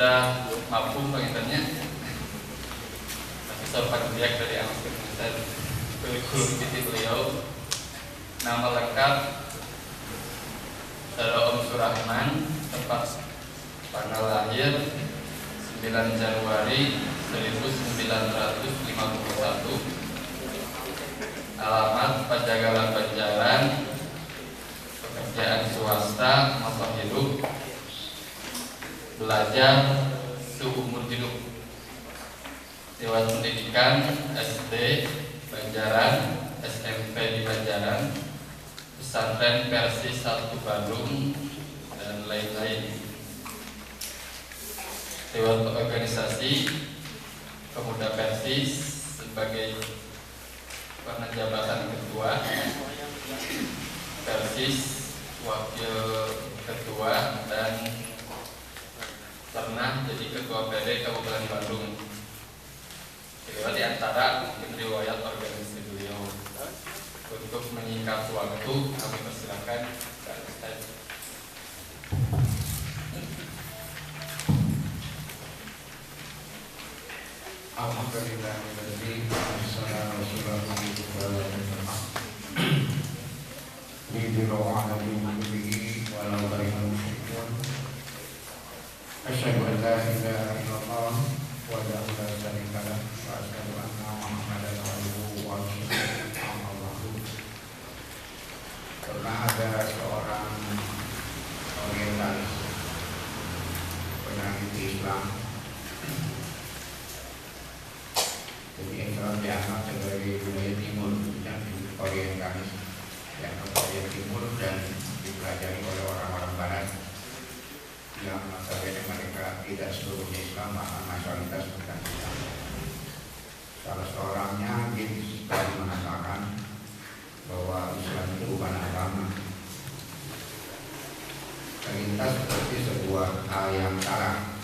sudah mampu penginternya, tapi sopan biak dari anak saya kurikulum vitae beliau. Nama lengkap Saudara Om Surahman, tempat tanggal lahir 9 Januari 1951, alamat Pajagalan Banjaran, pekerjaan swasta, masa hidup, belajar seumur hidup, Dewan Pendidikan SD Banjaran, SMP di Banjaran, pesantren Persis 1 Bandung, dan lain-lain. Dewan Organisasi Pemuda Persis sebagai pernah jabatan ketua Persis, wakil ketua, dan pernah jadi ketua PD Kabupaten Bandung. Itu di antara mungkin riwayat organisasi beliau. Untuk menyingkat waktu, kami persilakan Kak Ustaz. Alhamdulillah, asyhadu an la ilaha illallah wa la syarika lah wa asyhadu anna Muhammadan abduhu wa rasuluh. Pernah ada seorang orientalis peneliti Islam. Jadi Islam dianggap sebagai budaya timur dan orientalis yang budaya timur dan dipelajari oleh orang-orang barat yang notabene mereka tidak seluruhnya Islam, bahkan mayoritas bukan Islam. Salah seorangnya tadi mengatakan bahwa Islam itu bukan agama. Terlintas seperti sebuah hal yang salah.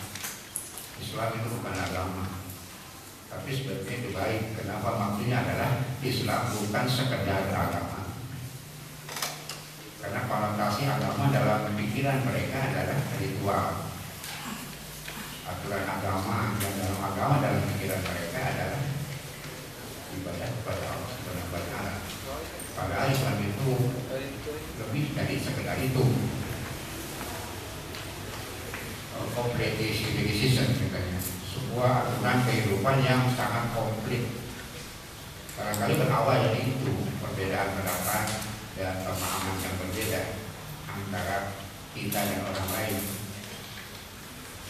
Islam itu bukan agama, tapi sebenarnya itu baik. Kenapa? Maksudnya adalah Islam bukan sekedar agama. Karena konotasi agama dalam pikiran mereka adalah ritual. Aturan agama yang dalam agama dalam pikiran mereka adalah ibadah kepada Allah Subhanahu wa Ta'ala. Padahal Islam itu lebih dari sekedar itu. Complete civilization katanya. Sebuah aturan kehidupan yang sangat komplit. Barangkali berawal dari itu, perbedaan pendapat dan pemahaman yang berbeda antara kita dan orang lain.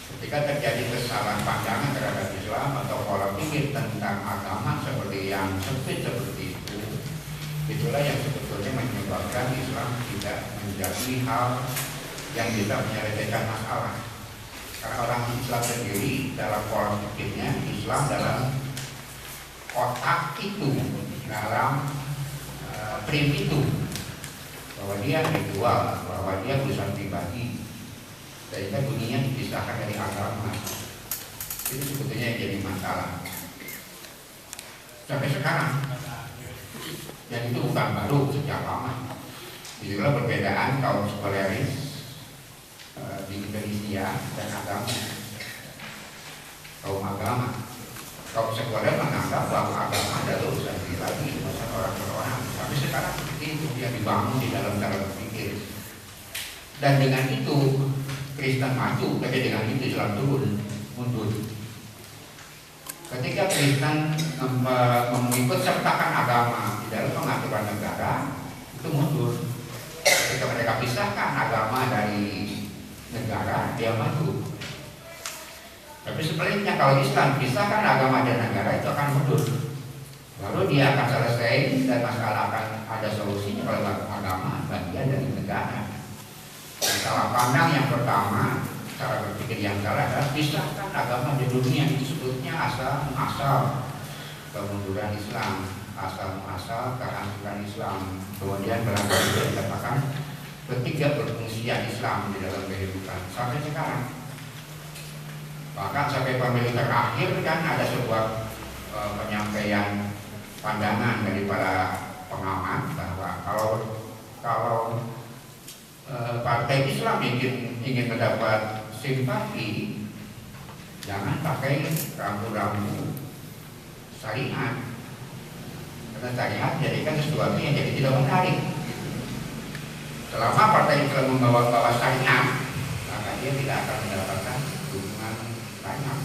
Ketika terjadi kesalahan pandangan terhadap Islam atau pola pikir tentang agama seperti yang sempit seperti itu, itulah yang sebetulnya menyebabkan Islam tidak menjadi hal yang bisa menyelesaikan masalah. Karena orang Islam sendiri dalam pola pikirnya, Islam dalam otak itu, dalam prim itu, bahwa dia ritual, bahwa dia urusan pribadi, sehingga dunia dipisahkan dari agama. Itu sebetulnya yang jadi masalah sampai sekarang. Dan itu bukan baru, sejak lama. Itulah perbedaan kaum sekuleris di Indonesia dan agama. Kaum agama, kaum sekuler menganggap bahwa agama adalah urusan pribadi, urusan orang per orang. Tapi sekarang seperti itu, dia dibangun di dalam cara berpikir. Dan dengan itu Kristen maju, tapi dengan itu Islam turun, mundur. Ketika Kristen mengikut sertakan agama di dalam pengaturan negara, itu mundur. Ketika mereka pisahkan agama dari negara, dia maju. Tapi sebaliknya, kalau Islam pisahkan agama dan negara, itu akan mundur. Lalu dia akan selesai dan masalah akan ada solusinya kalau agama bagian dari negara. Salah pandang yang pertama, cara berpikir yang salah adalah pisahkan agama di dunia. Itu sebutnya asal muasal kemunduran Islam, asal muasal kehancuran Islam. Kemudian barangkali dikatakan ketiga berfungsian Islam di dalam kehidupan sampai sekarang. Bahkan sampai pemilu terakhir kan ada sebuah penyampaian pandangan dari para pengamat bahwa kalau partai Islam ingin mendapat simpati jangan pakai rambu-rambu syariat, karena syariat jadikan sesuatu yang jadi tidak menarik. Selama partai Islam membawa syariat, maka dia tidak akan mendapatkan dukungan banyak,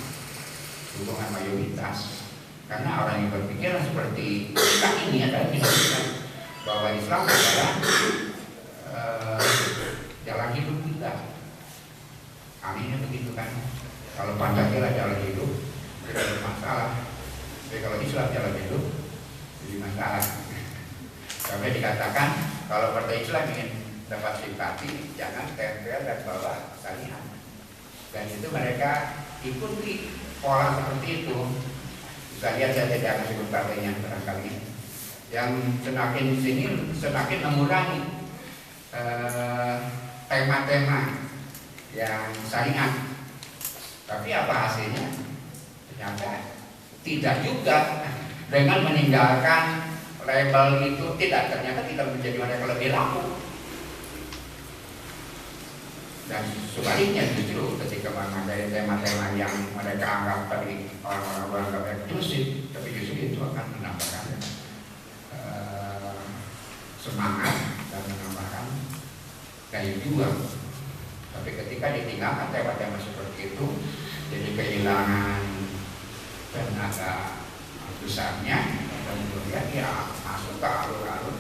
dukungan mayoritas. Karena orang yang berpikiran seperti kita ini adalah menunjukkan bahwa Islam adalah jalan hidup kita. Anehnya begitu kan? Kalau Pancasila jalan hidup, tidak bermasalah. Tapi kalau Islam jalan hidup, jadi masalah. Sampai dikatakan kalau partai Islam ingin dapat simpati, jangan tempel dan bawa syariat. Dan itu mereka ikuti pola seperti itu. Bisa lihat, saya tidak akan sebut partainya barangkali. Yang semakin sini semakin mengurangi tema-tema yang syariat. Tapi apa hasilnya? Ternyata tidak juga. Dengan meninggalkan label itu ternyata tidak menjadi mereka lebih laku. Dan sebaliknya justru ketika mengenai tema-tema yang mereka anggap tadi orang-orang anggap eksklusif, tapi justru itu akan menambahkan semangat dan menambahkan daya juang. Tapi ketika ditinggalkan tema-tema seperti itu, jadi kehilangan tenaga besarnya, dan kemudian ya masuk ke alur-alur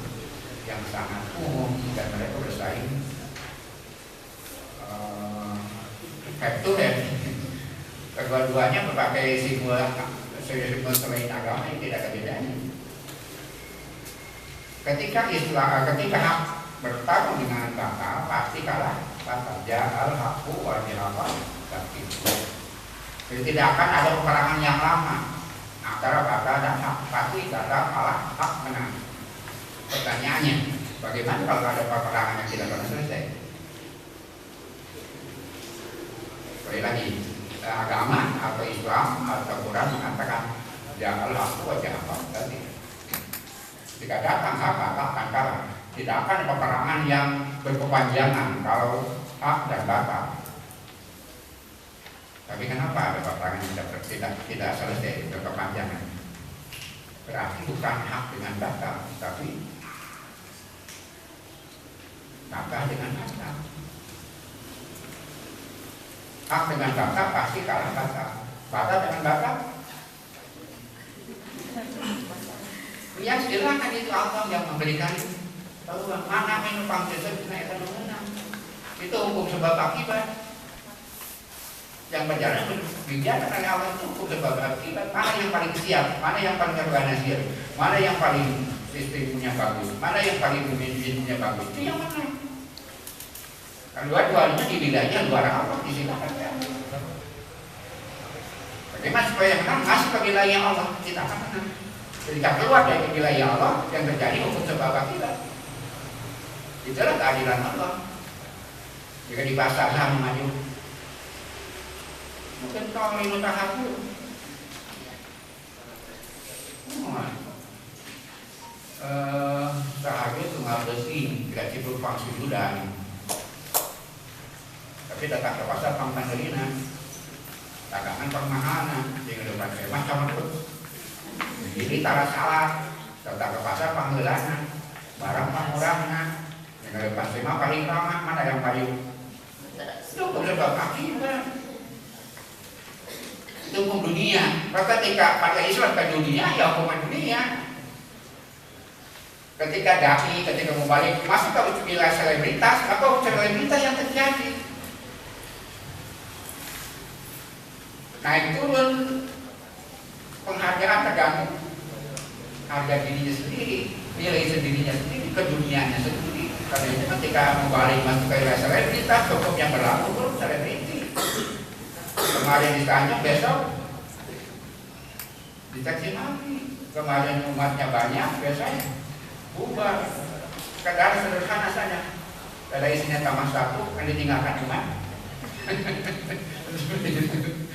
yang sangat umum dan mereka bersaing head to head. Kedua-duanya berbagai simbol selain agama yang tidak ada bedanya. Ketika hak bertarung dengan batal, pasti kalah. Ja'al haqqu wal batil. Jadi tidak akan ada peperangan yang lama antara batal dan hak. Pasti batal kalah, hak menang. Pertanyaannya, bagaimana kalau ada peperangan yang tidak pernah selesai? Sekali lagi, agama atau Islam atau Quran mengatakan ja'al haqqu wa ja'al batil. Jika datang hak, maka akan kalah. Tidak akan ada peperangan yang berkepanjangan kalau hak dan batal. Tapi kenapa ada peperangan yang tidak selesai berkepanjangan? Berarti bukan hak dengan batal, tapi batal dengan batal. Hak dengan batal pasti kalah batal. Batal dengan batal, ya silakan, itu Allah yang memberikan tahuan mana menopang sesuatu yang akan menang. Itu hukum sebab akibat yang berjalan dibiarkan oleh Allah. Itu hukum sebab akibat. Mana yang paling siap, mana yang paling terorganisir, mana yang paling sistemnya bagus, mana yang paling pemimpinnya bagus, itu yang mana? Dua-duanya di wilayahnya luar Allah, disilakan. Bagaimana supaya menang? Masuk ke wilayah Allah, kita akan menang. Ketika keluar dari wilayah Allah, yang terjadi hukum sebab akibat. Itulah keadilan Allah. Jika di pasar saham maju, mungkin kau minum tahapu. Sahaja itu nggak bersih, tidak cukup fungsi sudah. Tapi datang ke pasar pangkandelina, dagangan permahalan, dengan depan saya macam itu. Jadi taras salah, datang ke pasar panggelana, barang pangurangna. Yang lepas lima paling ramah, mana yang paling itu sebab akibat. Itu hukum dunia. Maka ketika partai Islam ke dunia, ya hukuman dunia. Ketika dai, ketika mau balik masuk ke wilayah selebritas, maka selebritas yang terjadi naik turun, penghargaan tergantung harga dirinya sendiri, nilai sendirinya sendiri, keduniaannya sendiri. Karena itu ketika membalik masuk ke wilayah selebritas, hukum yang berlaku belum selebriti. Kemarin ditanya, besok dicaci maki. Kemarin umatnya banyak, biasanya bubar. Kadang sederhana saja. Ada isinya tambah satu, kan ditinggalkan umat.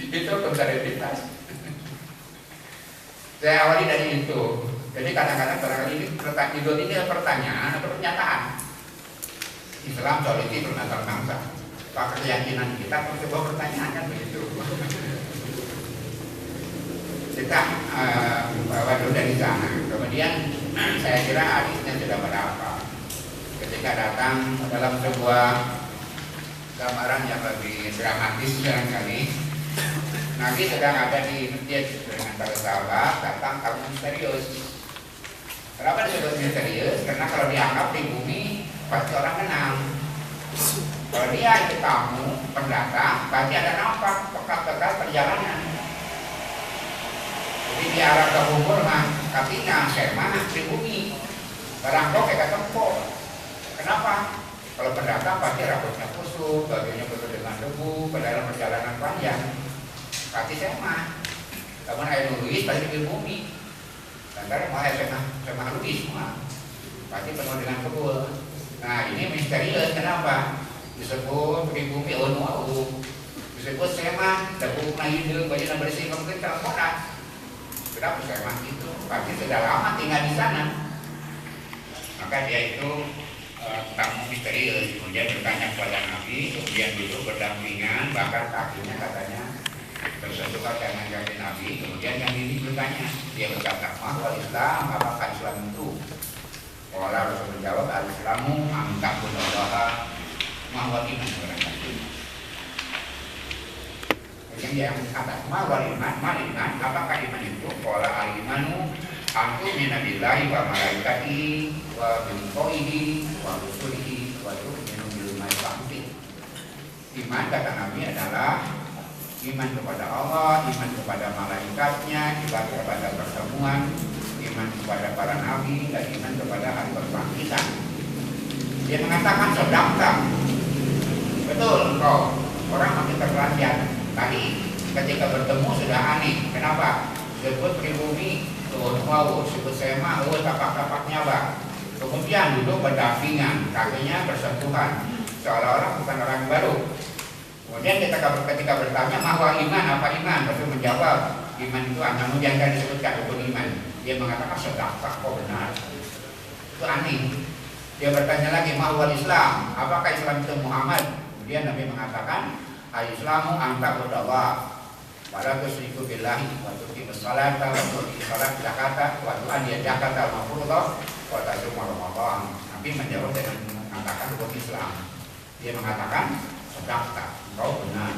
Itu hukum selebritas. Saya awali dari itu. Jadi kadang-kadang barangkali ini pertanyaan atau pernyataan. Islam politik antar bangsa. Pak keyakinan kita perlu sebuah pertanyaan kan begitu. kita bawa dulu dari sana. Kemudian saya kira hadisnya sudah berapa. Ketika datang dalam sebuah gambaran yang lebih dramatis barangkali, Nabi sedang ada di masjid dengan para sahabat, datang tamu misterius. Kenapa disebut misterius? Karena kalau dianggap di bumi pasti orang kenal. Kalau dia itu tamu pendatang, pasti ada nampak bekas-bekas perjalanan. Jadi di arah ke bubur mah, kakinya sema di bumi. Barang kok kayak tempok. Kenapa? Kalau pendatang pasti rambutnya kusut, bajunya penuh dengan debu, dalam perjalanan panjang. Kaki sema. Namun air Luis pasti di bumi. Sementara mau air sema Luis semua pasti penuh dengan kebul. Nah ini misterius. Kenapa? Disebut di bumi onu-onu. Disebut sema, debu kena hidung, bajunya bersih, mungkin kalau konak. Kenapa sema itu? Pasti sudah lama tinggal di sana. Maka dia itu tamu misterius. Kemudian bertanya kepada Nabi, kemudian duduk berdampingan, bahkan kakinya katanya bersentuh dengan kaki Nabi. Kemudian yang ini bertanya, dia berkata, "Mahwal Islam, apakah Islam itu?" Orang Rasul menjawab, "Al-Islamu amtakun Allah mahwal iman." Kemudian dia berkata, "Mahwal iman, mal iman, apakah iman itu?" Qala al-imanu antu minabillahi wa malaikati wa bilqaihi wa rusulihi wa tu'minu bil malaikati. Iman kata Nabi adalah iman kepada Allah, iman kepada malaikatnya, iman kepada pertemuan, iman kepada para nabi, dan iman kepada hari kebangkitan. Dia mengatakan sedangkan betul engkau orang makin terpelajar. Tadi ketika bertemu sudah aneh. Kenapa? Sebut pribumi, wow, sebut sema, tapak-tapaknya bang. Kemudian duduk berdampingan, kakinya bersentuhan, seolah-olah bukan orang baru. Kemudian ketika bertanya mahwa iman, apa iman? Rasul menjawab, iman itu namun jangan disebutkan rukun iman. Dia mengatakan sedekah, kok benar. Itu aneh. Dia bertanya lagi mahwa Islam, apakah Islam itu Muhammad? Kemudian Nabi mengatakan al-Islamu anta berdakwah pada tusyriku billahi wa tuqimus salata wa tu'ti salat zakata wa tu'addi zakata al-mafruḍah wa tasuma Ramadan. Nabi menjawab dengan mengatakan rukun Islam. Dia mengatakan sedekah, kau benar.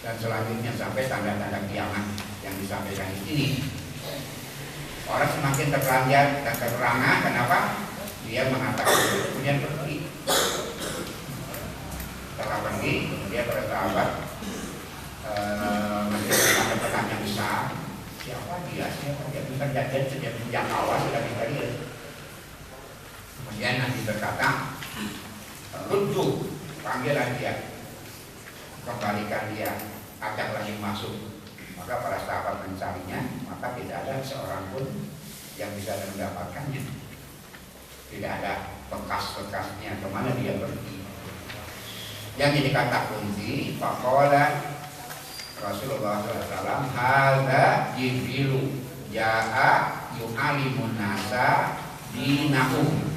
Dan selanjutnya sampai tanda-tanda kiamat yang disampaikan di sini. Orang semakin terperanjat dan terperangah. Kenapa? Dia mengatakan kemudian pergi. Setelah pergi, kemudian para sahabat masih ada pertanyaan besar. Siapa dia? Siapa dia? Bisa jadi sejak awal sudah dicari. Kemudian Nabi berkata, "Ruddu, panggilan dia, kembalikan dia, ajak lagi masuk." Maka para sahabat mencarinya, maka tidak ada seorang pun yang bisa mendapatkannya. Tidak ada bekas-bekasnya, kemana dia pergi. Yang jadi kata kunci, faqala Rasulullah SAW, hadza Jibrilu ja'a yu'alimun nasa dinahum.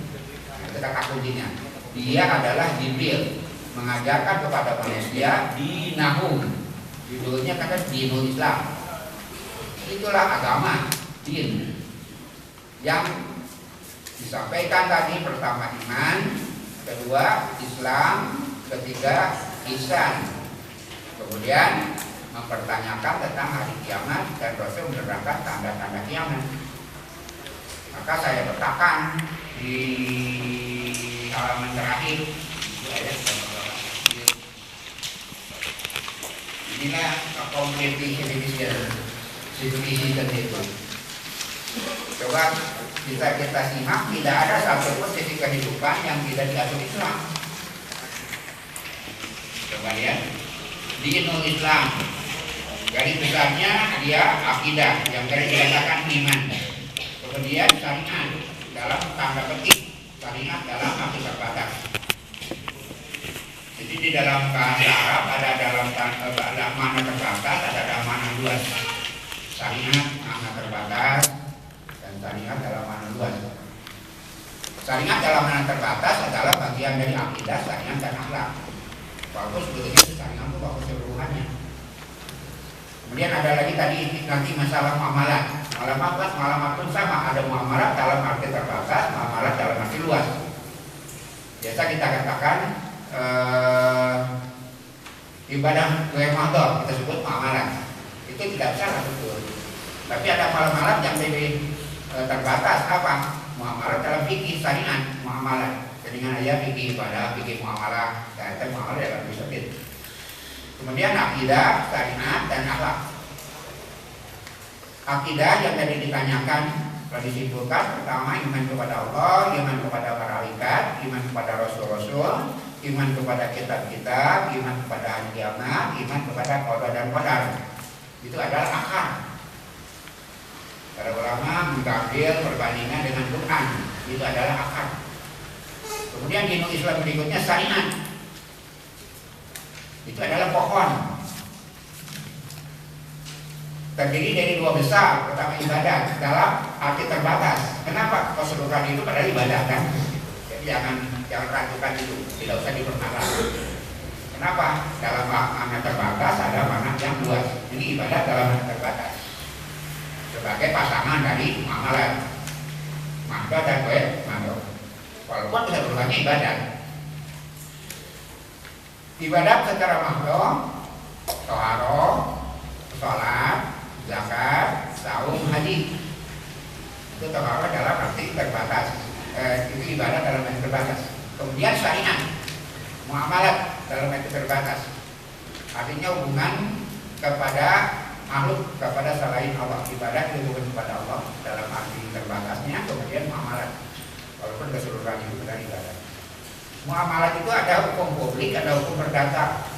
Itu kata kuncinya. Dia adalah Jibril, mengajarkan kepada manusia dinahum. Judulnya kata dinul Islam. Itulah agama, din. Yang disampaikan tadi, pertama iman, kedua Islam, ketiga ihsan. Kemudian mempertanyakan tentang hari kiamat dan Rasul menerangkan tanda-tanda kiamat. Maka saya letakkan di halaman terakhir inilah kompetisi situasi itu. Coba kita simak, tidak ada satu pun sisi kehidupan yang tidak diatur Islam. Coba lihat dinul Islam. Garis besarnya dia akidah, yang tadi dikatakan iman. Kemudian syariat dalam tanda petik, syariat dalam arti terbatas. Jadi di dalam bahasa Arab ada makna terbatas, ada makna luas. Syariat makna terbatas dan syariat dalam makna luas. Syariat dalam makna terbatas adalah bagian dari akidah, syariat dan akhlak. Bagus sebetulnya syariat itu bagus keseluruhannya. Kemudian ada lagi tadi nanti masalah muamalah. Muamalah pun sama, ada muamalah dalam arti terbatas, muamalah dalam arti luas. Biasa kita katakan ibadah gue motor kita sebut muamalah. Itu tidak salah betul. Tapi ada muamalah yang lebih terbatas apa? Muamalah dalam fikih syariat, muamalah. Dengan ayat fikih ibadah, fikih muamalah, dan muamalah dalam filsafat. Kemudian akidah, syariat, dan akhlak. Akidah yang tadi ditanyakan telah disimpulkan, pertama iman kepada Allah, iman kepada para malaikat, iman kepada rasul-rasul, iman kepada kitab-kitab, iman kepada hari kiamat, iman kepada qada dan qadar. Itu adalah akal. Para ulama mengambil perbandingan dengan Quran. Itu adalah akal. Kemudian di Islam berikutnya syariat. Itu adalah pohon. Terdiri dari dua besar. Pertama ibadah dalam arti terbatas. Kenapa? Keseluruhan itu adalah ibadah kan? Jadi jangan ragukan itu. Tidak usah dipermalah. Kenapa? Dalam makna terbatas ada makna yang luas. Ini ibadah dalam makna terbatas. Sebagai pasangan dari muamalah. Maka dan maka. Walaupun keseluruhannya ibadah. Ibadah secara makro, toharoh, sholat, zakat, saum, haji. Itu toharoh dalam arti terbatas. Itu ibadah dalam arti terbatas. Kemudian syariat, muamalat dalam arti terbatas. Artinya hubungan kepada makhluk, kepada selain Allah. Ibadah itu hubungan kepada Allah dalam arti terbatasnya. Kemudian muamalat, walaupun keseluruhan itu bukan ibadah. Muamalat itu ada hukum publik, ada hukum perdata.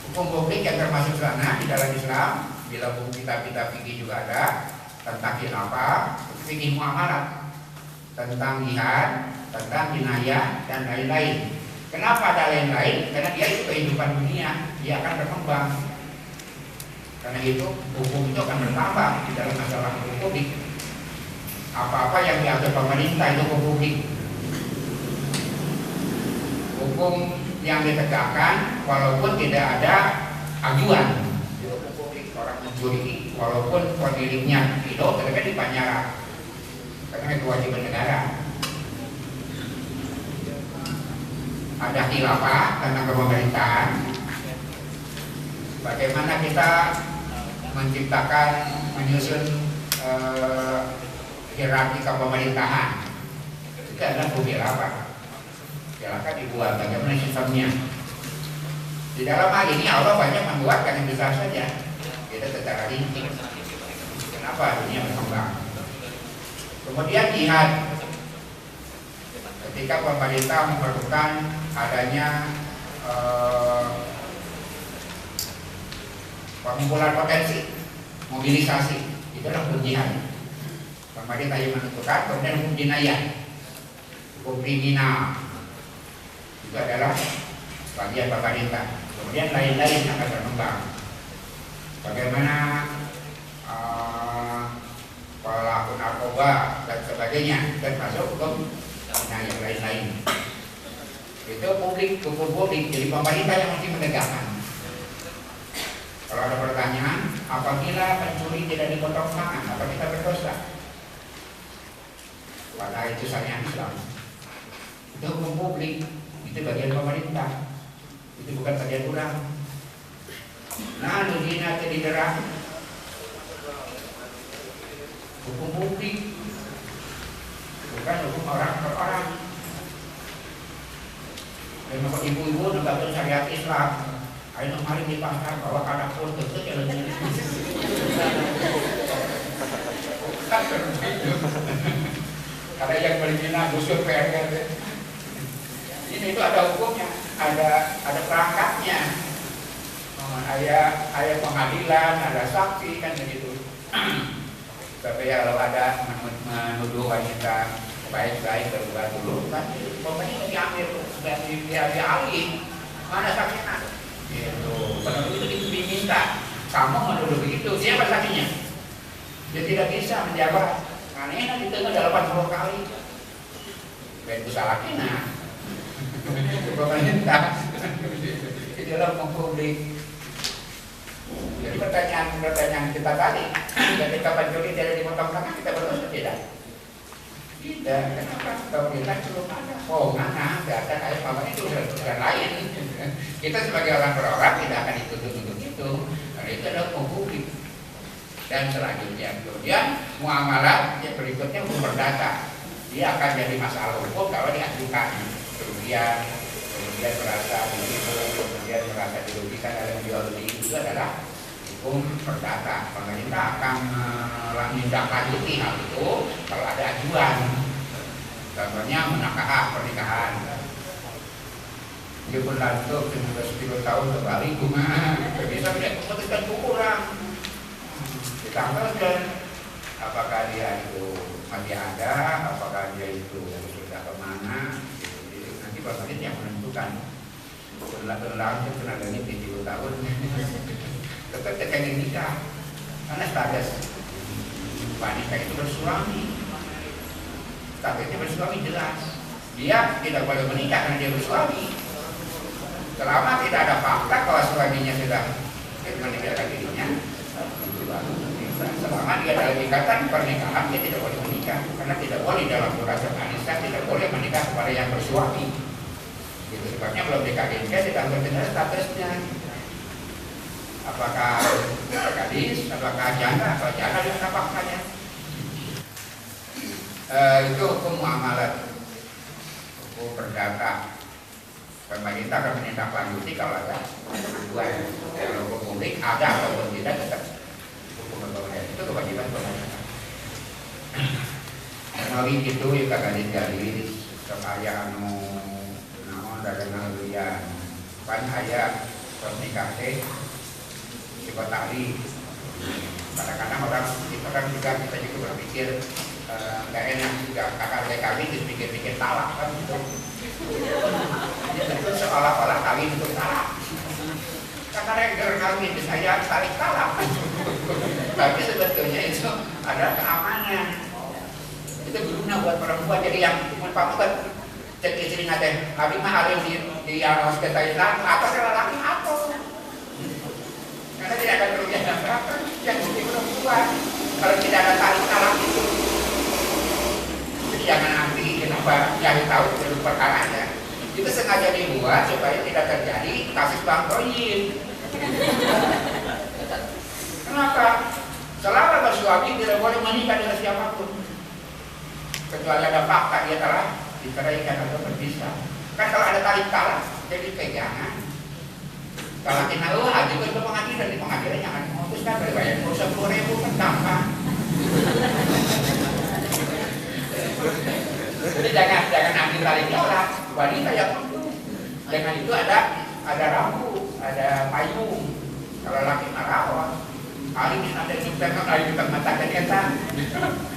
Hukum publik yang termasuk sana di dalam Islam, di dalam kitab-kitab fikih juga ada tentang khilafah, fikih muamalat, tentang jihad, tentang jinayah dan lain-lain. Kenapa ada lain-lain? Karena dia itu kehidupan dunia, dia akan berkembang. Karena itu hukum itu akan bertambah di dalam masalah hukum publik. Apa-apa yang diatur pemerintah itu hukum publik. Hukum yang ditegakkan walaupun tidak ada ajuan. Hukum publik orang mencuri walaupun pemiliknya hidup tetapi dipenjara. Karena itu kewajiban negara. Ada khilafah tentang pemerintahan. Bagaimana kita menciptakan, menyusun hierarki pemerintahan. Itu adalah khilafah. Khilafah dibuat bagaimana sistemnya. Di dalam hal ini Allah banyak membuatkan yang besar saja. Kita secara rinci. Kenapa dunia berkembang? Kemudian jihad. Ketika pemerintah memerlukan adanya pengumpulan potensi, mobilisasi, itu adalah hukum jihad. Pemerintah yang menentukan, kemudian hukum jinayah, hukum kriminal, itu adalah bagian pemerintah. Kemudian lain-lain yang akan berkembang. Bagaimana pelaku narkoba dan sebagainya, termasuk hukum yang lain-lain. Itu publik, hukum publik. Jadi pemerintah yang mesti menegakkan. Kalau ada pertanyaan, apabila pencuri tidak dipotong tangan, apa kita berdosa? Padahal itu syariat Islam. Itu hukum publik, itu bagian pemerintah. Itu bukan bagian orang. Nah, dina terdiderang hukum publik, bukan hukum orang per orang. Dan ibu-ibu negara syariat Islam. Ayo mari di pasar bawa anak pun tentu jalan ini. Ada yang berzina busur PRT. Ini itu ada hukumnya, ada perangkatnya. Ada pengadilan, ada saksi kan begitu. Tapi kalau ada menuduh wanita baik-baik berubah dulu kan, pokoknya diambil dan dialih. Mana saksinya? Itu penuntut itu diminta, kamu menuduh begitu, siapa saksinya? Dia tidak bisa menjawab. Karena ditengah 80 kali. Itu salah kena. Pemerintah di dalam publik. pertanyaan kita tadi, ketika pencuri tidak dipotong tangan kita berdosa tidak? Tidak. Kenapa? Pemerintah belum ada. Oh mana? Tidak ada kayak apa itu urusan lain. Kita sebagai orang per orang tidak akan dituntut untuk itu. Karena itu adalah hukum publik. Dan selanjutnya kemudian muamalah yang berikutnya hukum perdata. Dia akan jadi masalah hukum kalau diajukan kemudian merasa ditipu, kemudian merasa dirugikan oleh jual beli itu adalah hukum perdata. Pemerintah akan menindaklanjuti hal itu kalau ada ajuan. Contohnya menakah pernikahan. Dia berlanjut 10 tahun kembali cuma bisa tidak memutuskan kurang. Ditambahkan apakah dia itu masih ada, apakah dia itu sudah kemana, gitu. Nanti pemerintah yang menentukan. Berlanjut tenaganya 70 tahun. Tetap tekan nikah karena status wanita itu bersuami. Statusnya bersuami jelas. Dia tidak boleh menikah karena dia bersuami. Selama tidak ada fakta kalau suaminya sudah meninggalkan dirinya, selama dia dalam ikatan pernikahan dia tidak boleh menikah karena tidak boleh dalam Quran Al-Islam tidak boleh menikah kepada yang bersuami. Itu sebabnya belum dikawinkan tidak benar statusnya. Apakah gadis, apakah janda, atau janda dengan faktanya. Itu hukum muamalat, hukum perdata. Pemerintah akan menindaklanjuti kalau ada ajuan. Kalau hukum publik ada ataupun tidak tetap hukum pemerintah itu kewajiban pemerintah. Melalui itu ya gadis supaya namun dari nalurian pan ayat pernikahan di tali. Kadang-kadang orang juga kita juga berpikir nggak enak juga kakak kawin dipikir-pikir talak kan gitu. Itu seolah-olah kawin untuk talak. Karena reguler kawin saya tarik talak. Tapi sebetulnya itu adalah keamanan. Itu berguna buat perempuan jadi yang menpakat cek istri nate. Tapi mah ada di yang hospital apa kalau laki apa? Karena tidak ada kerugian apa-apa yang jadi perempuan. Kalau tidak ada tarik talak itu. Jangan nanti kenapa yang tahu dulu perkaranya itu sengaja dibuat supaya tidak terjadi kasus bangkoin. Kenapa? Selama bersuami tidak boleh menikah dengan siapapun kecuali ada fakta dia telah diceraikan atau berpisah. Kan kalau ada tarik talak jadi pegangan. Kalau kita juga ke pengadilan, di pengadilan jangan memutuskan berbayar 10.000 kan gampang. Jadi jangan ambil tarik talak wanita yang perlu. Dengan itu ada rambu, ada payung. Kalau laki marawat, hari ini ada nyumpulkan hari kita mata kita.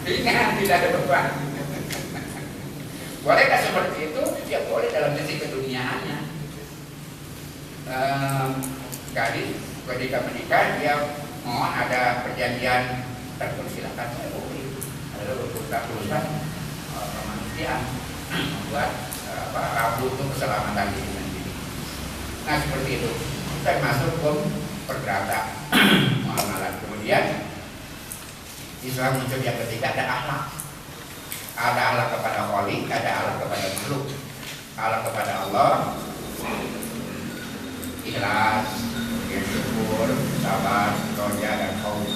Ingat tidak ada beban. Bolehkah seperti itu? Ya boleh dalam sisi keduniaannya. Gadis ketika menikah dia mohon ada perjanjian terpersilakan saya boleh. Ada beberapa kemanusiaan membuat rambu untuk keselamatan diri sendiri. Nah seperti itu termasuk hukum perdata muamalah. Kemudian Islam muncul yang ketiga ada akhlak. Ada akhlak kepada khalik, ada akhlak kepada makhluk. Akhlak kepada Allah, ikhlas, syukur, sabar, roja dan khauf.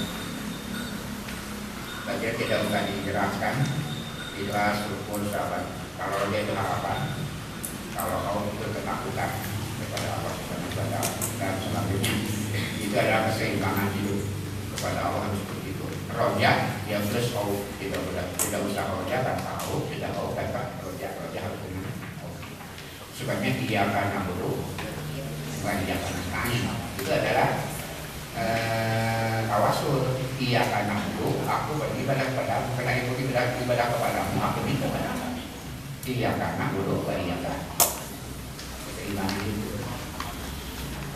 Saja tidak usah dijelaskan. Ikhlas, syukur, sabar. Kalau roja itu harapan, kalau khauf itu ketakutan kepada Allah Subhanahu wa Ta'ala dan selanjutnya. Itu adalah keseimbangan hidup kepada Allah seperti itu. Roja yang plus khauf tidak usah roja tanpa khauf, tidak khauf tanpa roja harus dengan khauf. Sebabnya dia karena buruk, bukan dia karena nasta'in. Itu adalah tawasul. Ia karena buruk, aku beribadah kepadamu, karena aku beribadah kepadamu, aku minta kepadamu. Ia karena buruk, ia karena keimanan itu.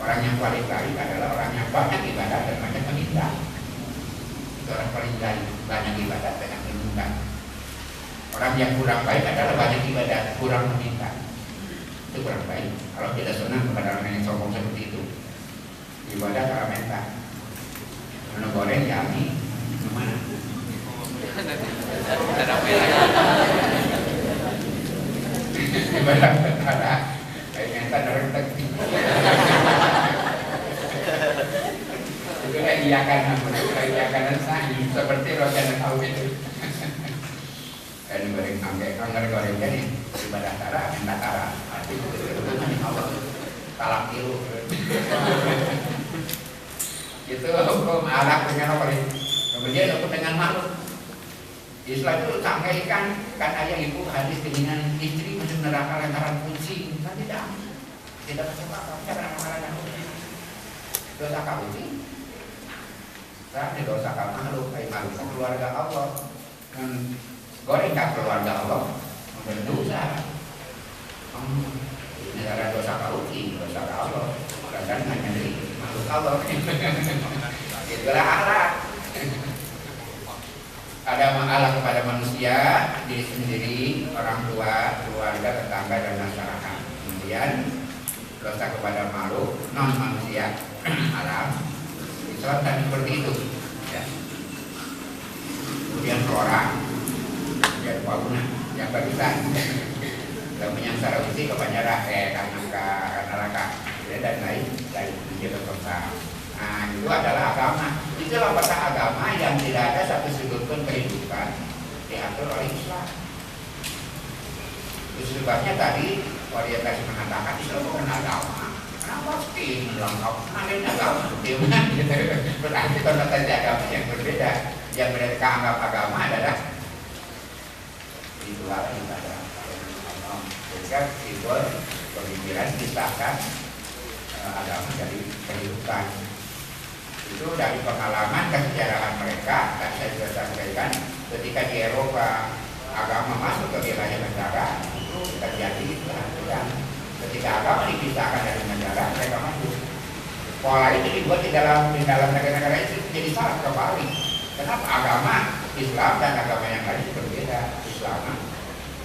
Orang yang paling baik adalah orang yang banyak ibadah dan banyak meminta. Itu orang paling baik, banyak ibadah dan banyak meminta. Orang yang kurang baik adalah banyak ibadah, kurang meminta. Itu kurang baik. Kalau tidak senang kepada orang yang sombong seperti itu, ibadah karena minta. Mana goreng jadi gimana? Ibarat ada kayak ngetan orang teknik. Itu kayak iyakan sahih seperti rojan tahu itu. Dan goreng sampai kangen gorengnya nih ibadah tara minta tara. Arti itu kan Allah salah tilu. Itu hukum alat dengan apa ini? Kemudian hukum dengan makhluk. Islam itu sampaikan kan ayah ibu hadis dengan istri masuk neraka lantaran kunci, kan tidak masuk akal karena lantaran kunci. Dosa kunci, kan dosa makhluk, makhluk keluarga Allah, kan goreng kan keluarga Allah, berdosa. Ini adalah dosa kunci, dosa Allah, dan hanya dari makhluk Allah. Itulah akhlak. Ada mengalah kepada manusia, diri sendiri, orang tua, keluarga, tetangga, dan masyarakat. Kemudian dosa kepada makhluk non manusia alam. Islam tadi seperti itu. Ya. Kemudian orang, kemudian fauna yang barusan, dan menyangsara usi kepada karena neraka, dan lain dari dia berkembang. Nah, itu adalah agama. Itulah bahasa agama yang tidak ada satu sudut pun kehidupan diatur oleh Islam. Itu sebabnya tadi orientasi mengatakan Islam bukan agama. Kenapa sih melengkap? Namanya agama. Berarti konotasi agama yang berbeda. Yang mereka anggap agama adalah ritual ibadah. Sehingga simbol pemikiran disahkan agama dari kehidupan. Itu dari pengalaman kesejarahan mereka, dan saya sudah sampaikan ketika di Eropa agama masuk ke wilayah negara itu terjadi peraturan. Ketika agama dipisahkan dari negara, mereka masuk. Pola itu dibuat di dalam negara-negara itu jadi salah kembali. Kenapa agama Islam dan agama yang lain berbeda? Islam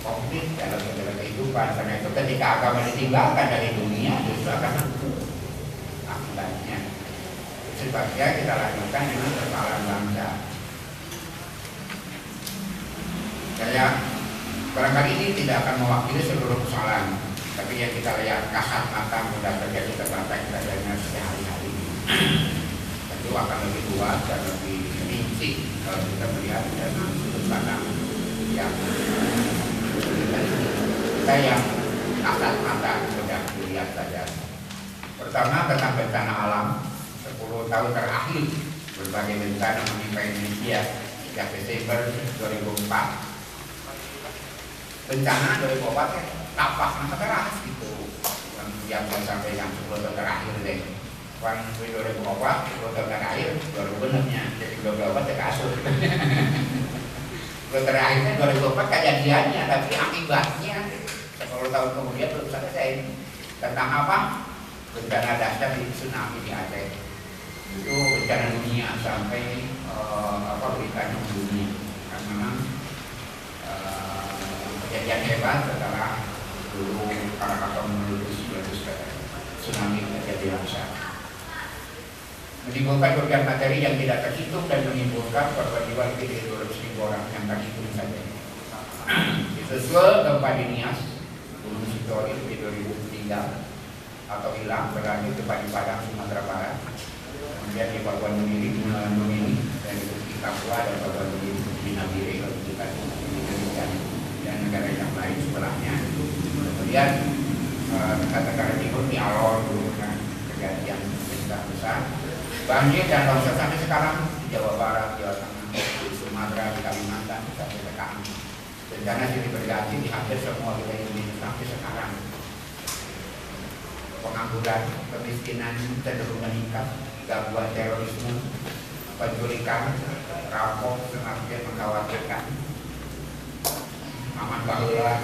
komplit dalam segala kehidupan. Karena itu ketika agama ditinggalkan dari dunia, justru akan masuk akibatnya. Sebabnya kita lanjutkan dengan persoalan bangsa. Saya barangkali ini tidak akan mewakili seluruh persoalan, tapi yang kita lihat kasat mata mudah terjadi terbatas kita dengar sehari-hari. Tentu akan lebih luas dan lebih rinci kalau kita melihat dari sudut pandang yang kita yang kasat mata mudah dilihat saja. Pertama tentang bencana alam. 10 tahun terakhir berbagai bencana menimpa Indonesia sejak Desember 2004. Bencana 2004 tapak masa keras gitu. Yang saya sampaikan 10 tahun terakhir deh. Wan 2004 10 tahun terakhir baru benarnya jadi 2004 saya kasut. Terakhirnya 2004 kejadiannya, tapi akibatnya 10 tahun kemudian belum selesai. Tentang apa? Bencana dahsyat di tsunami di Aceh. Itu bencana dunia sampai beritanya dunia. Karena memang kejadian hebat setelah dulu Krakatau meletus tsunami terjadi besar. Menimbulkan kerugian materi yang tidak terhitung dan menimbulkan korban jiwa lebih dari 200.000 orang yang terhitung saja. Disusul gempa di Nias, Gunung Sintoil di 2000 meninggal atau hilang, berlanjut gempa di Padang, Sumatera Barat, kemudian di Papua Nugini dan di Papua dan Papua Nugini di Nabire, kalau kita dan negara yang lain sebelahnya. Kemudian negara timur di Alor dulu kan kejadian besar. Banjir dan longsor sampai sekarang di Jawa Barat, Jawa Tengah, di Sumatera, di Kalimantan sampai sekarang. Bencana silih berganti di hampir semua wilayah Indonesia sampai sekarang. Pengangguran, kemiskinan cenderung meningkat, gangguan terorisme, penculikan, rampok semakin mengkhawatirkan. Aman baheula,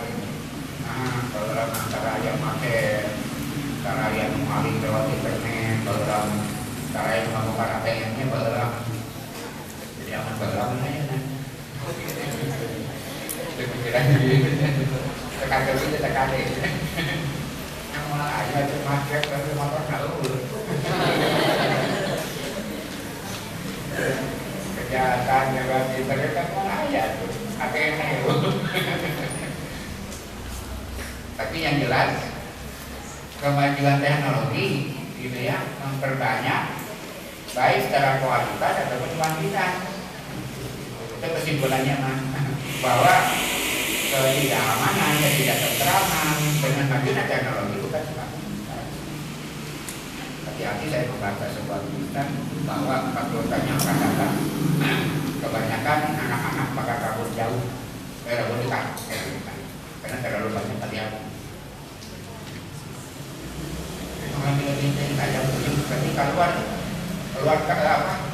baheula antara yang make, antara yang maling lewat internet, baheula antara yang melakukan ATM-nya baheula. Jadi aman baheula mana ya? Pikiran tekan malah aja itu market dari motor nggak kejahatan lewat internet kan ada tuh, ATM. Tapi yang jelas kemajuan teknologi gitu ya memperbanyak baik secara kualitas ataupun kuantitas. Itu kesimpulannya bahwa ketidakamanan, ketidaktentraman dengan majunya teknologi bukan sebabnya. Hati-hati saya membaca sebuah tulisan bahwa 40 tahun yang akan datang kebanyakan anak-anak bakal kabur jauh, kabur dekat, karena terlalu banyak kegiatan. Mengambil ini saja mungkin ketika keluar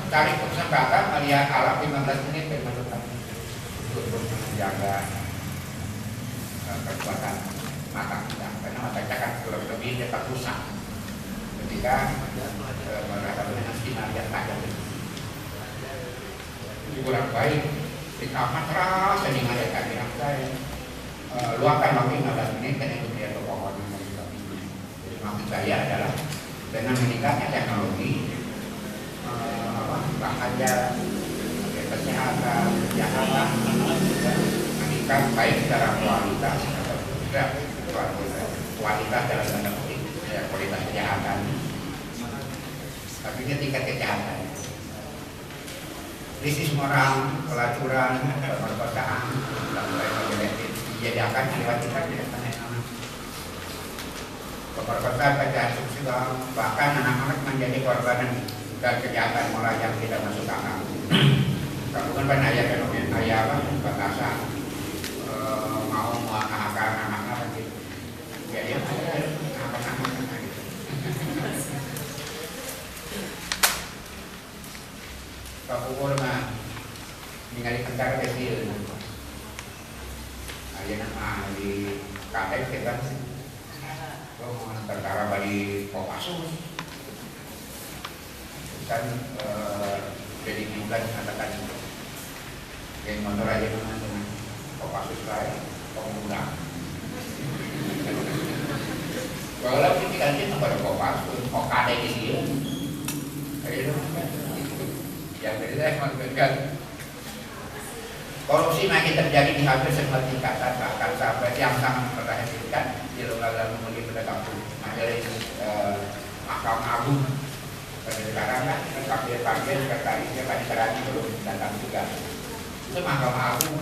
cari kesempatan melihat alam 15 menit bermanfaat untuk menjaga kekuatan mata kita, karena mata kita kan lebih cepat rusak ketika berhadapan dengan sinar yang tajam. Jadi kurang baik di kamar terus saya dengar yang saya luangkan waktu 15 menit dan itu dia ke pohon. Jadi maksud saya adalah dengan meningkatnya teknologi bahaya kesehatan, kesehatan meningkat baik secara kualitas ataupun juga kualitas dalam tanda kutip ya, kualitas kejahatan. Tapi ketika kejahatan, krisis moral, pelacuran, pemerkosaan, dijadikan lewat kita pemerkosaan, kejahatan seksual, bahkan anak-anak menjadi korban dan kejahatan moral yang tidak masuk akal. Kamu kan pernah ya fenomena ayah apa batasan mau mengakar anak-anak gitu. Ya anak-anak gitu. Pak Pukul mah ningali tentara kecil. Ayah nama di KTP kita. Oh tentara bali Kopassus. Kan jadi bulan katakan yang motor aja dengan Kopassus lain pengguna. Kalau kita ganti kepada Kopassus, ada di sini. Yang beda menunjukkan korupsi makin terjadi di hampir semua tingkatan, bahkan sampai yang sangat memperhatikan di lembaga pemilih penegak hukum, materi Mahkamah Agung. Sekarang kan panggil sekretarisnya Pak Dikarani belum datang juga. Itu Mahkamah Agung,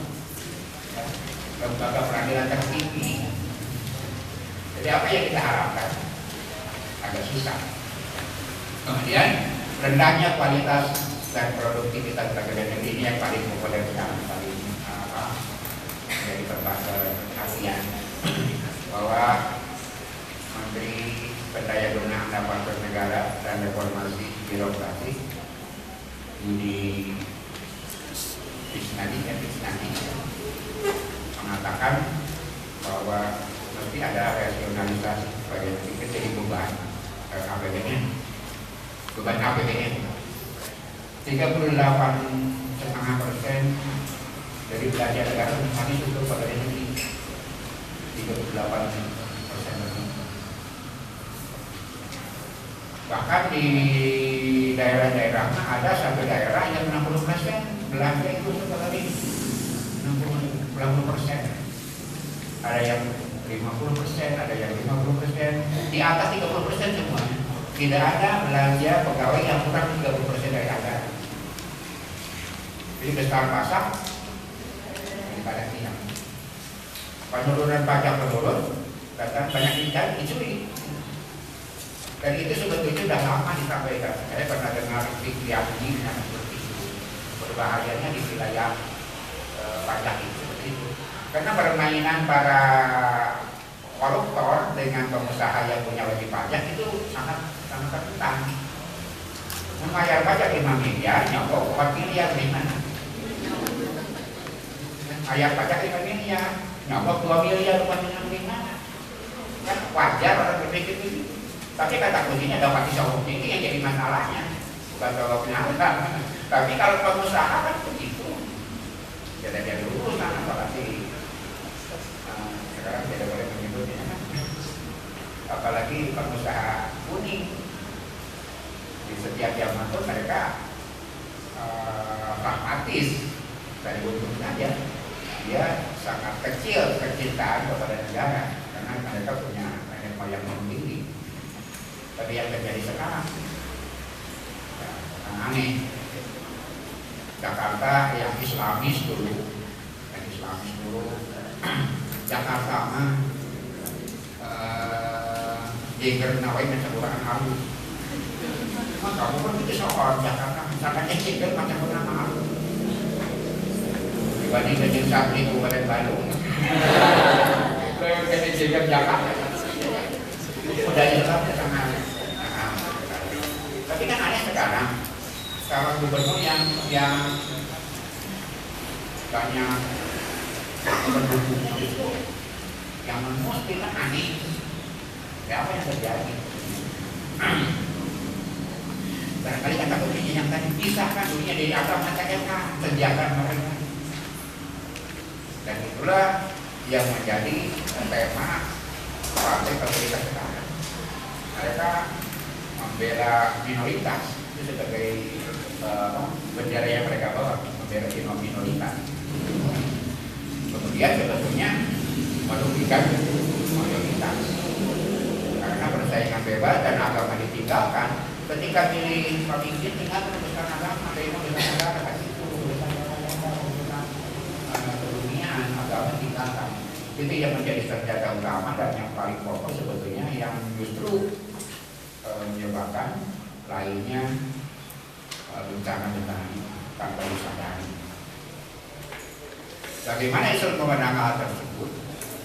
lembaga peradilan tertinggi. Jadi apa yang kita harapkan? Agak susah. Kemudian rendahnya kualitas dan produktivitas tenaga negeri ini yang paling populer sekarang, paling menjadi perhatian bahwa Menteri Pendaya Gunaan Aparatur Negara dan Reformasi Birokrasi Budi Krisnadi mengatakan bahwa mesti ada rasionalisasi supaya nanti jadi beban APBN, beban APBN 38,5% dari belanja negara masih untuk pegawai negeri 38% lebih. Bahkan di daerah-daerah ada sampai daerah yang 60% belanja itu sekali 60%, ada yang 50%, ada yang 50%, di atas 30% semuanya. Tidak ada belanja pegawai yang kurang 30% dari anggaran. Jadi besar pasak daripada tiang. Penurunan pajak menurun, bahkan banyak ikan dicuri. Dan itu sebetulnya sudah lama disampaikan. Saya pernah dengar Fikriani yang seperti itu. Berbahayanya di wilayah pajak itu seperti itu. Karena permainan para koruptor dengan pengusaha yang punya wajib pajak itu sangat rentan. Membayar pajak 5 miliar, nyokok 4 miliar di mana? Bayar pajak 5 miliar, nyokok 2 miliar, 4 miliar di mana? Kan wajar orang berpikir ini. Tapi kata kuncinya dapat disogok tinggi yang jadi masalahnya, bukan sogoknya rentan. Tapi kalau pengusaha kan begitu. Jadi urusan apalagi sekarang tidak boleh menyebutnya. Apalagi pengusaha kuning di setiap zaman pun mereka pragmatis dari untung saja. Dia sangat kecil kecintaan kepada negara karena mereka punya nenek moyang yang tinggi. Tapi yang terjadi sekarang ya, aneh. Jakarta yang Islamis dulu, Jakarta mah jeger nawai macam orang halus. Kamu kan itu soal Jakarta, misalnya jeger macam orang halus. Dibanding dengan Sabri Kabupaten Bandung, kalau jeger Jakarta, udah jelas sangat. Tapi kan aneh sekarang gubernur yang banyak pendukung itu yang menulis kita aneh. Ya, apa yang terjadi? Barangkali kata kuncinya yang tadi pisahkan dunia dari agama mereka, sediakan mereka. Dan itulah yang menjadi tema partai pemerintah sekarang. Mereka membela minoritas itu sebagai bendera yang mereka bawa, membela minoritas. Kemudian sebetulnya merugikan mayoritas karena persaingan bebas dan agama ditinggalkan. Ketika pilih pemimpin tinggal membesarkan agama, membesarkan negara kasih itu keduniaan agama tinggalkan. Itu yang menjadi senjata utama dan yang paling pokok sebetulnya yang justru menyebabkan lainnya bencana-bencana tanpa disadari. Bagaimana Islam memandang hal tersebut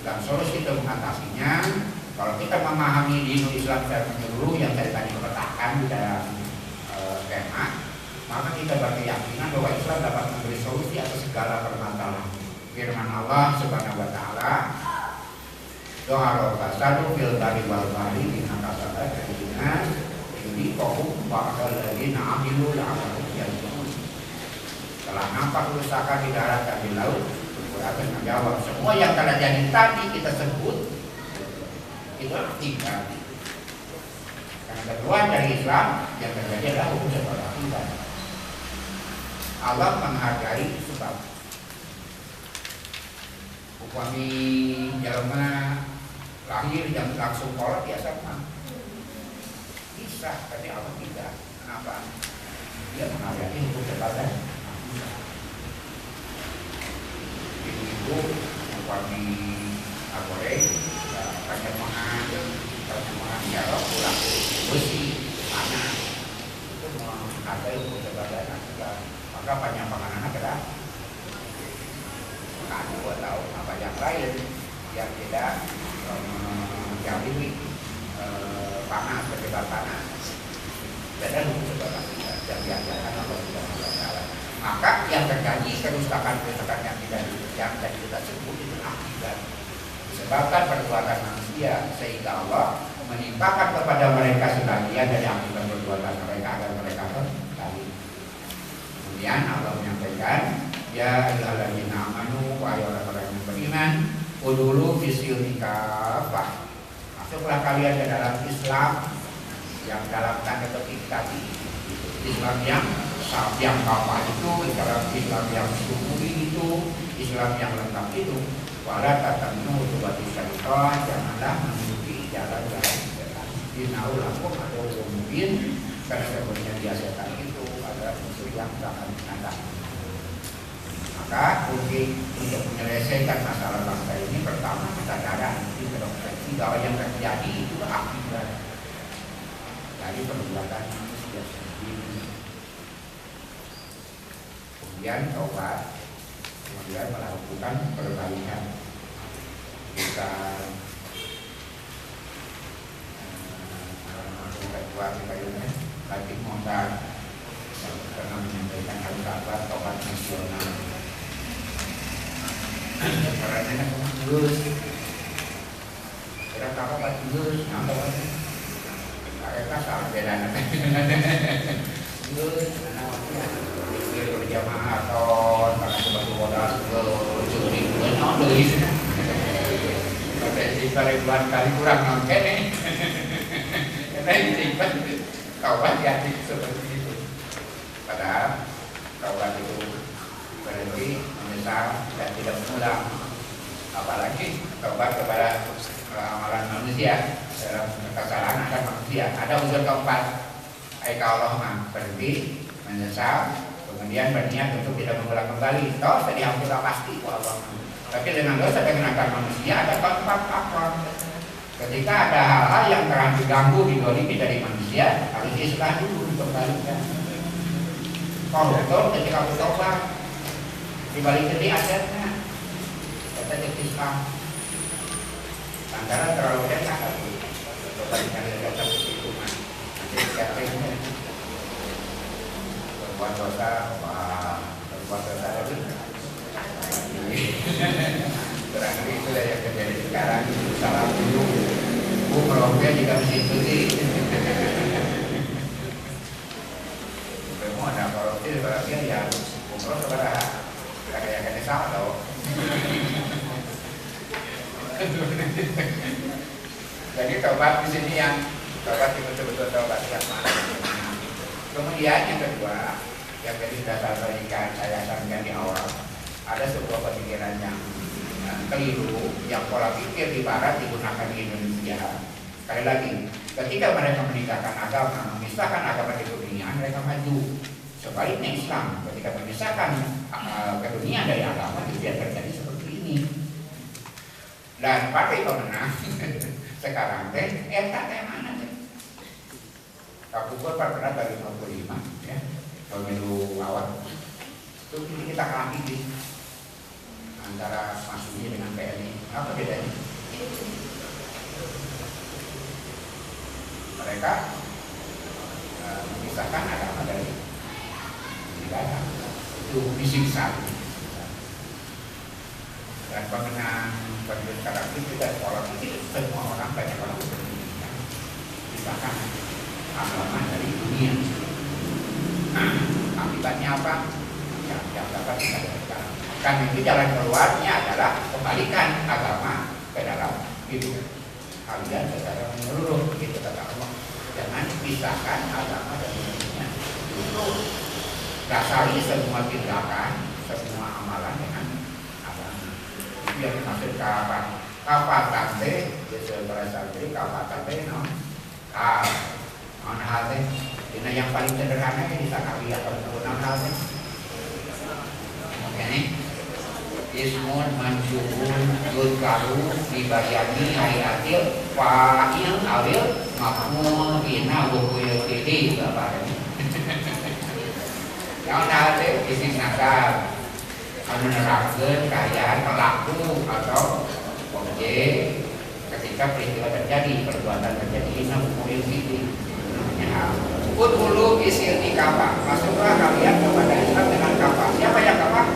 dan solusi untuk mengatasinya? Kalau kita memahami dinul Islam secara menyeluruh yang saya tadi letakkan di dalam tema, maka kita berkeyakinan bahwa Islam dapat memberi solusi atas segala permasalahan. Firman Allah Subhanahu wa taala, "Doharul fasadu fil barri wal bahri bima kasabat aydina ini qaum ba'dal ladzina 'amilu la'amrun yajun." Telah nampak kerusakan di darat dan di laut. Akan menjawab semua yang terjadi tadi kita sebut itu akibat. Karena keluar dari Islam yang terjadi adalah hukum sebagai akibat. Allah menghargai sebab. Upami jalma lahir yang langsung kolot biasa mah bisa, tapi Allah tidak. Kenapa? Dia menghargai hukum sebagai ibu upami agore panjamahan dialog pulang besi mana itu menghargai hukum sebagai anak. Maka panjamahan anak adalah buat tahu apa yang lain yang tidak menjadi panas berdebat panas dan hukum sebagai yang diajarkan Allah Subhanahu wa taala. Maka yang terjadi kerusakan yang tadi kita sebut itu akibat disebabkan perbuatan manusia, sehingga Allah menimpakan kepada mereka sebagian dari akibat perbuatan mereka agar mereka kembali. Kemudian Allah menyampaikan, ya ayyuhalladzina amanu wa orang-orang yang beriman, udhulu fisilmi kafah. Masuklah kalian ke dalam Islam yang dalam tanda petik tadi, Islam yang kafah itu, Islam yang syukuri itu, Islam yang lengkap itu. Wala tatamnu tubati syaitan, janganlah mengikuti jalan-jalan setan. Innahu lakum aduwwun mubin, karena sebetulnya dia setan itu adalah musuh yang sangat nyata. Maka untuk menyelesaikan masalah bangsa ini, pertama kesadaran, introspeksi bahwa yang terjadi itu akibat dari perbuatan manusia sendiri. Kemudian tobat, kemudian melakukan perbaikan. Kita kita ini lagi modal karena menyampaikan kata-kata tobat nasional. Karena bagus, kira apa bagus, apa bagus? Mereka salah beda nanti. Bagus, berjamaah atau karena sebagai modal curi benar dari sini. Kali bulan kali kurang nongken nih. Karena ini kawan ya seperti itu. Padahal taubat itu berhenti, menyesal dan tidak mengulang. Apalagi taubat kepada amalan manusia, dalam kesalahan ada manusia. Ada unsur keempat, aika Allah mah berhenti, menyesal, kemudian berniat untuk tidak mengulang kembali. Toh tadi hampir pasti Allah. Tapi dengan dosa dengan akal manusia ada keempat apa? Ketika ada hal-hal yang terlalu diganggu, didolimi dari manusia, harus diislah dulu, dikembalikan. Koruptor ketika bertobat, dibalik jadi asetnya, kata Islam. Antara terlalu enak, bertobatnya dari kata itu mah, jadi katanya berbuat dosa, berbuat dosa lagi. Barangkali itu yang terjadi sekarang. Salah dulu, merokok juga begitu sih. Mau ada korupsi berarti ya umroh kepada kayak sama tau. Jadi tobat di sini yang tobat itu betul-betul tobat yang mana. Kemudian yang kedua, yang tadi sudah saya sampaikan di awal, ada sebuah pemikiran yang keliru, yang pola pikir di barat digunakan di Indonesia. Sekali lagi, ketika mereka menikahkan agama, memisahkan agama di dunia, mereka maju. Sebaliknya Islam, ketika memisahkan ke dunia dari agama, itu yang terjadi seperti ini. Dan partai pemenang sekarang tak mana deh. Kapupur pernah dari 55 ya, pemilu awal. Itu kita kalah ini antara Masyumi dengan PNI. Apa bedanya? Mereka memisahkan agama dari negara. Itu disiksa. Dan pemenang sekarang itu kita sekolah itu semua orang banyak orang berpendidikan. Misalkan agama dari dunia. Akibatnya apa? Yang dapat kita sekarang. Kan itu jalan keluarnya adalah kembalikan agama ke dalam hidup kalian secara menyeluruh, begitu kata Allah. Jangan pisahkan agama dari dunia. Itu dasari semua tindakan, semua amalan dengan agama. Itu yang dimaksud kapatan teh, sesuai bahasa Inggris kapatan teh, no. Mana hal teh? Ini yang paling sederhana yang disakari atau menggunakan hal teh. Oke nih. Ismun manjubun yudkaru dibayani ayatil fa'il awil makmul bina wukuyul kiri bapak. Yang nanti isi nasab menerapkan kajian pelaku atau objek ketika peristiwa terjadi, perbuatan terjadi ini wukuyul kiri. Udhulu isil di kafah, masuklah kalian kepada Islam dengan kafah. Siapa yang kafah?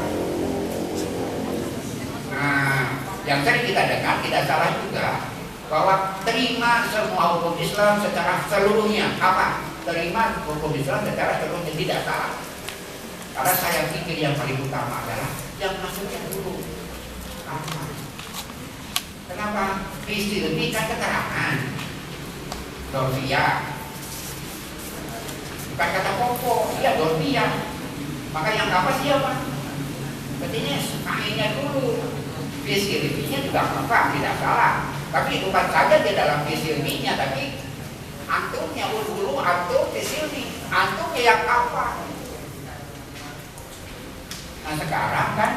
Nah, yang sering kita dengar tidak salah juga bahwa terima semua hukum Islam secara seluruhnya. Apa? Terima hukum Islam secara seluruhnya tidak salah. Karena saya pikir yang paling utama adalah yang masuknya dulu. Kenapa? Visi lebih kan keterangan. Dorfia. Bukan kata pokok, dia dorfia. Maka yang apa siapa? Artinya kainnya dulu. Visi ilmiahnya juga apa? Tidak salah. Tapi bukan saja di dalam visi ilmiahnya, tapi antumnya dulu antum visi ilmiah. Antumnya yang apa? Nah sekarang kan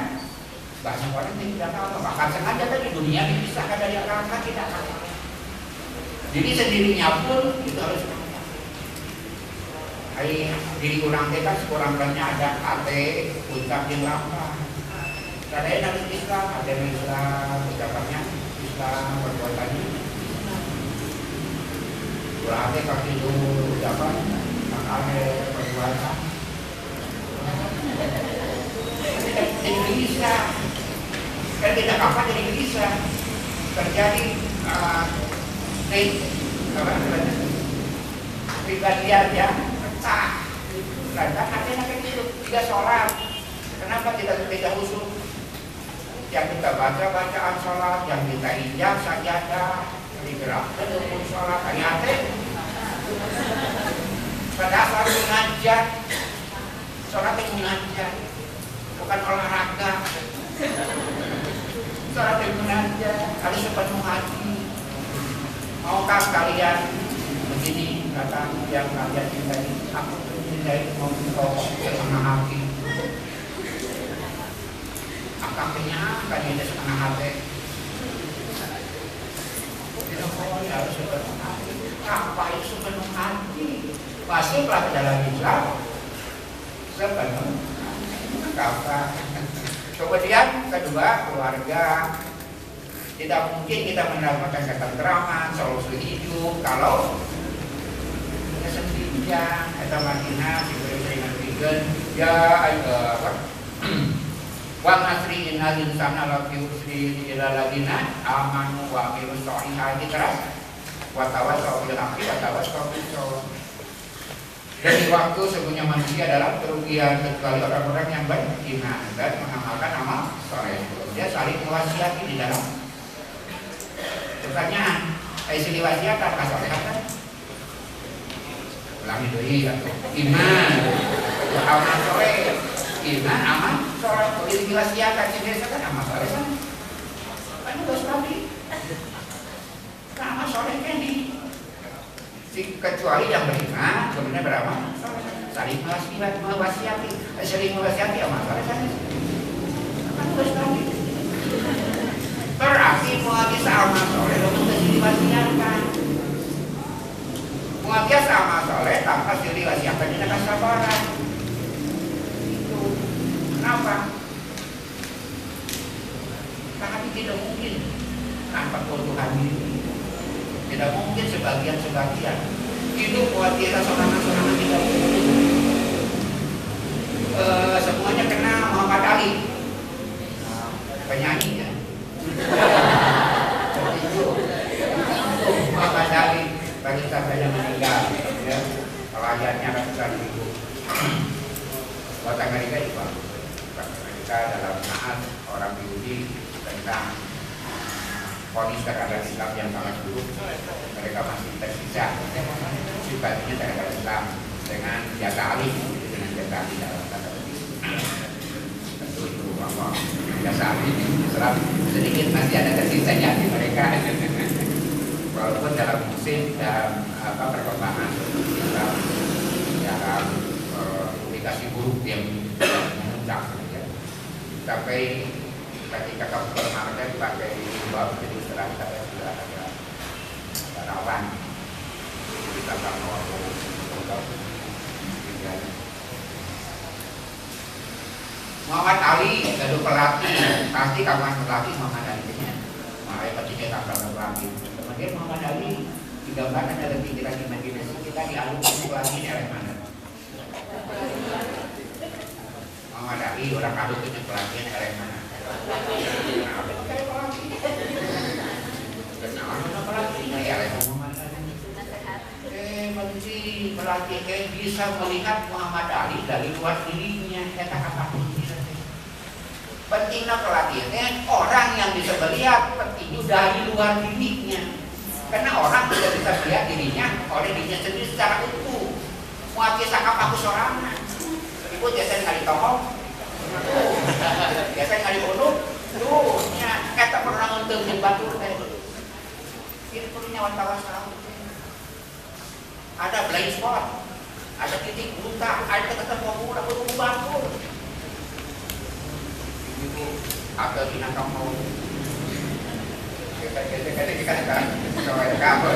banyak orang yang tidak tahu. Bahkan sengaja tadi dunia dipisahkan dari agama tidak tahu. Jadi sendirinya pun itu harus diri kurang kan sekurang-kurangnya ada ate ucap yang lama. Kadang harus Islam, ada yang Islam, ucapannya Islam, perbuatannya berarti kaki dulu ucapan, ada perbuatan jadi bisa kan tidak apa jadi bisa terjadi pribadian yang pecah lantas akhirnya kayak gitu, tidak sholat. Kenapa tidak khusyuk? Yang kita baca bacaan sholat, yang kita injak sajadah, digerakkan untuk sholat, ayatnya pada saat mengajak Sholat yang munajat, bukan olahraga. Sholat yang munajat harus sepenuh hati. Maukah kalian begini kata yang kalian cintai? Aku cintai mau kau setengah hati. Akangnya kan dia setengah hati. Dia harus sepenuh hati. Apa itu sepenuh hati? Masuklah ke dalam Islam sepenuh hati. Kemudian kedua, keluarga. Tidak mungkin kita mendapatkan ketentraman, solusi hidup kalau kita sendirian. Kita Madinah diberi dengan ya wa nasri innal insana lafi usri illa ladina amanu wa amilus solihati terus wa tawassaw bil haqqi wa tawassaw bis sabr. Dari waktu sesungguhnya manusia adalah kerugian kecuali orang-orang yang beriman dan mengamalkan amal soleh. Dia saling mewasiati di dalam. Pertanyaan, isi wasiat apa solehan kan? Ulangi dulu atau iman, amal soleh, iman, amal soleh. Isi wasiat kan biasa kan amal soleh kan? Kan terus tadi, amal soleh kan di kecuali yang beriman, kemudian beramal saling mewasiati, amal soleh kan? Kan terus tadi. Berarti muabiasa amal soleh untuk diwasiatkan. Muabiasa amal soleh tanpa diwasiatkan tidak kesabaran. Itu kenapa? Karena tidak mungkin tanpa kebutuhan diri. Tidak mungkin sebagian hidup muabiasa sorangan-sorangan tidak mungkin. Semuanya kena Muhammad Ali, penyanyi ya. Muhammad Ali bagi saja meninggal ya, pelayannya ratusan ribu. Buat Amerika juga, Amerika dalam naas orang Yahudi tentang ponis terhadap Islam yang sangat buruk, mereka masih tersisa sifatnya terhadap Islam dengan jasa alih, dengan jasa alih dalam tanda petik. Tentu itu bahwa jasa alih Islam sedikit masih ada tersisanya di mereka. Walaupun dalam musim dan perkembangan Islam dalam komunikasi buruk yang memuncak, ya. Tapi ketika kamu bermarket pakai bab jadi setelah saya sudah ada rawan kita kamu Muhammad Ali jadi pelatih, pasti kawan pelatih Muhammad Ali-nya. Makanya ketika kawan pelatih, kemudian Muhammad Ali digambarkan dalam pikiran imajinasi kita dialungkan pelatih oleh mana? Muhammad Ali orang alungkan pelatih oleh mana? Pelatih bisa melihat Muhammad Ali dari luar dirinya. Kata apapun bisa. Pentingnya pelatihnya orang yang bisa melihat petinju dari luar dirinya. Karena orang tidak bisa melihat dirinya oleh dirinya sendiri secara utuh. Mau kisah apa sorangan. Ibu biasanya kali tohong. Biasanya kali bodoh. Tuh, kata pernah untuk batu teh. Ini punya wartawan tahu. Ada blind spot, ada titik buta, ada ketemu murah berubah batu. Itu ada binatang mau. Kita kan, soal kabel.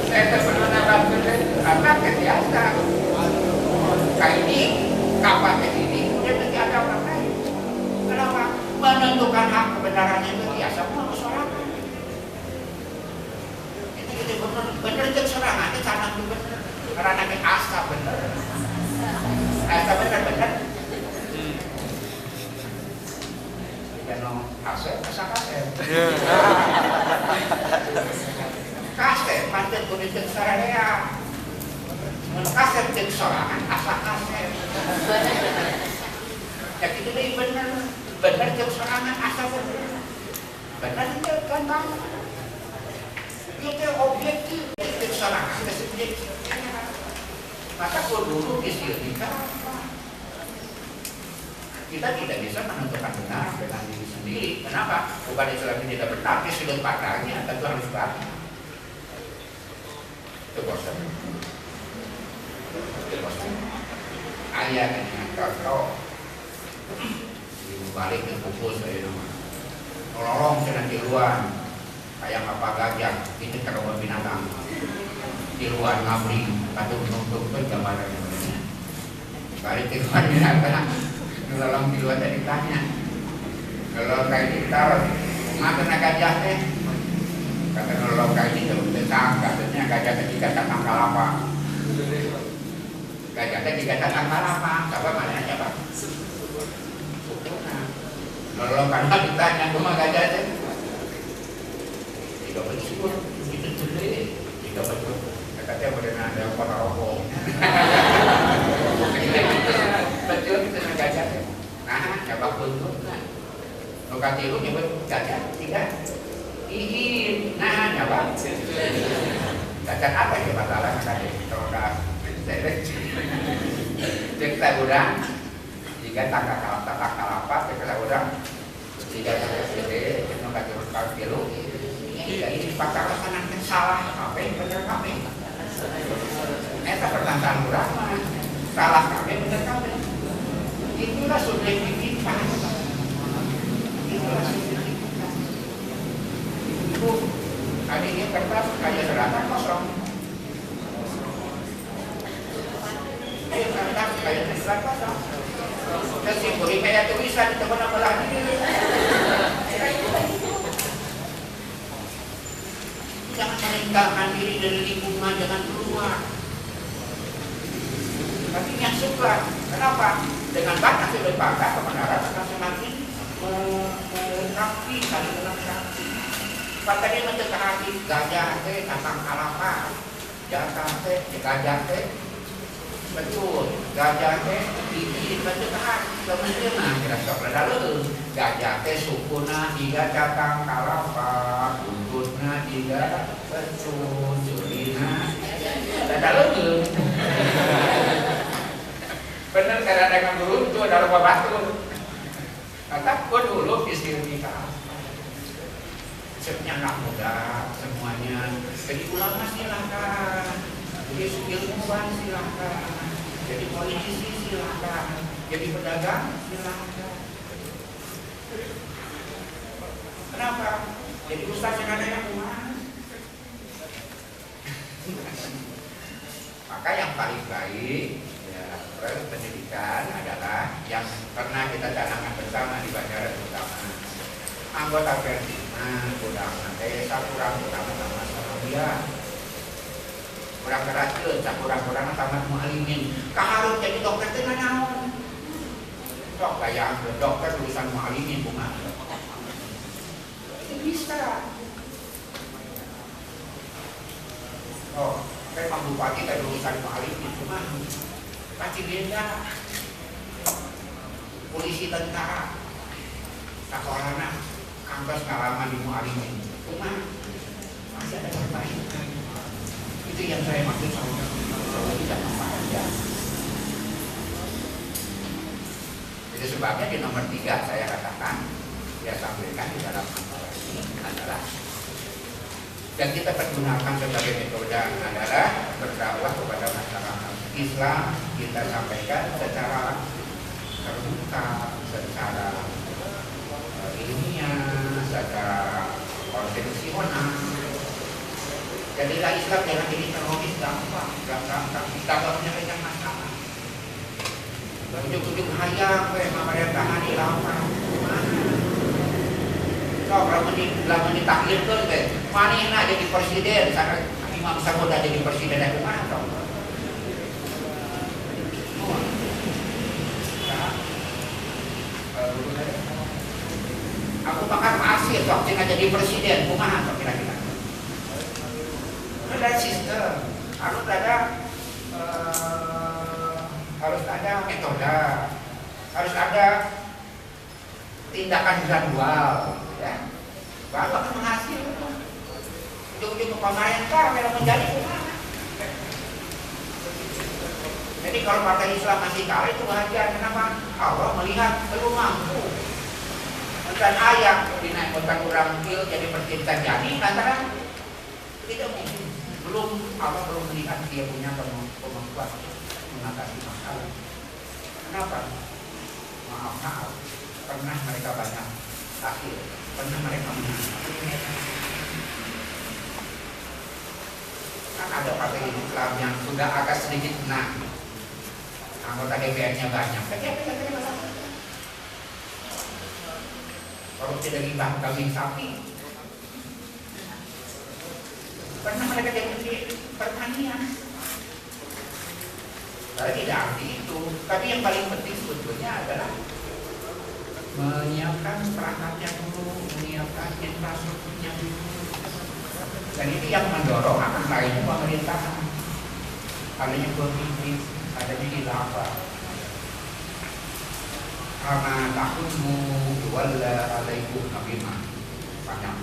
Saya pernah nabrak karena biasa. Kayak ini, kapan ini? Dia ada orang lain. Kenapa? Menentukan hak kebenarannya itu biasa mau sorangan. Itu gitu bener itu sorangan itu sangat bener. Karena kita asa bener. Asa bener. Kalau asa kaset. Kaset mantan kulit saraya. Kaset cek sorangan asa kaset. Ya itu deh benar cek sorangan asa benar itu kan bang itu objektif cek sorangan subjektif Maka dulu istilah kita tidak bisa menentukan benar dengan diri sendiri. Kenapa? Bukan Islam ini tidak benar, di sudut pandangnya tentu harus benar. Itu bosan. Ayah dengan contoh balik ke pukul saya nama nolong sedang di luar kayak apa gajah itu kalau binatang di luar ngabri atau untuk gambarannya balik ke luar binatang nolong di luar dari tanya kalau kayak kita makan gajah teh kata nolong kayak itu tentang katanya gajah ketika datang kalapa gajah ketika datang kalapa coba mana aja Pak kalau karena ditanya rumah gajah itu tidak betul itu sulit tidak betul katanya benar ada kota rokok betul itu gajah nah coba bentuk lokasi itu nyebut gajah tidak iin nah coba gajah apa yang masalah tadi kalau dah cerita udah jika tak kalapa kita udah jika terjadi kita nggak terus kalau ini pakar kanan salah apa benar kami eta pertanyaan urang salah kami benar kami itulah subjektivitas itu kali ini kertas kayak seratan kosong kertas kayak seratan kosong kesimpulan kayak tulisan itu benar-benar jangan meninggalkan diri dari lingkungan, jangan keluar. Tapi yang suka, kenapa? Dengan batas sudut pandang kebenaran akan semakin melengkapi, saling melengkapi. Tadi mendekati gajah teh, datang kalapa, gajah teh, betul, gajah teh, ini mendekat, kemudian kira-kira lalu gajah teh sukuna tiga datang kalapa, buntutnya tiga betul, jurina, lalu benar karena dengan beruntu ada lupa batu. Kata pun dulu istilah sebenarnya anak muda semuanya. Jadi ulama silakan, jadi ilmuwan silakan, jadi politisi silakan, jadi pedagang silakan. Kenapa? Jadi ustaz yang ada yang uang. Maka yang paling baik pendidikan adalah yang pernah kita canangkan bersama di Banjaran Utama. Anggota Persima, kurang desa, kurang sama-sama dia. Kurang kerajaan, kurang sama mualimin. Kaharus jadi dokter itu naon. Sok kayak dokter tulisan mualimin bunga. Itu bisa. Oh, kayak Pak Bupati kayak tulisan mualimin bunga. Pasti beda. Polisi tentara sekolahnya kampus ngalaman di mualimin cuma masih ada perbaikan. Itu yang saya maksud sama tidak membahagia. Itu sebabnya di nomor 3 saya katakan dia sampaikan di dalam masalah ini adalah dan kita pergunakan sebagai metode adalah berdakwah kepada masyarakat Islam. Kita sampaikan secara terbuka, secara ilmiah, secara konvensional. Jadilah Islam jangan jadi teroris gampang. Kita nggak menyelesaikan masalah. Ujuk-ujuk hayang, pemerintah di lapangan. So, kalau ditaklirkan, mana jadi presiden? Karena Imam Samuda jadi presiden dari mana? Aku bakar pasir, sok tinggal jadi presiden, kumaha sok kira-kira. Ada sistem, harus ada metode, harus ada tindakan gradual, ya. Baru akan menghasilkan. Ujung-ujung pemerintah kalau menjadi kumaha. Jadi kalau partai Islam masih kalah itu wajar. Kenapa? Allah melihat belum mampu. Dan ayat dinaikkan orang kecil jadi percintaan jadi antara tidak mungkin. Allah belum melihat dia punya kemampuan mengatasi masalah. Kenapa? Maaf, pernah mereka banyak hasil, pernah mereka menang. Kan ada partai Islam yang sudah agak sedikit menang, anggota DPR-nya banyak. Kalau tidak ribah kambing sapi, pernah mereka jadi pertanian. Saya tidak arti itu, tapi yang paling penting sebetulnya adalah menyiapkan perangkatnya dulu, menyiapkan infrastrukturnya dulu. Dan ini yang mendorong akan lainnya pemerintahan, adanya pemimpin, adanya khilafah. Karena takutmu wala alaikum nabima, banyak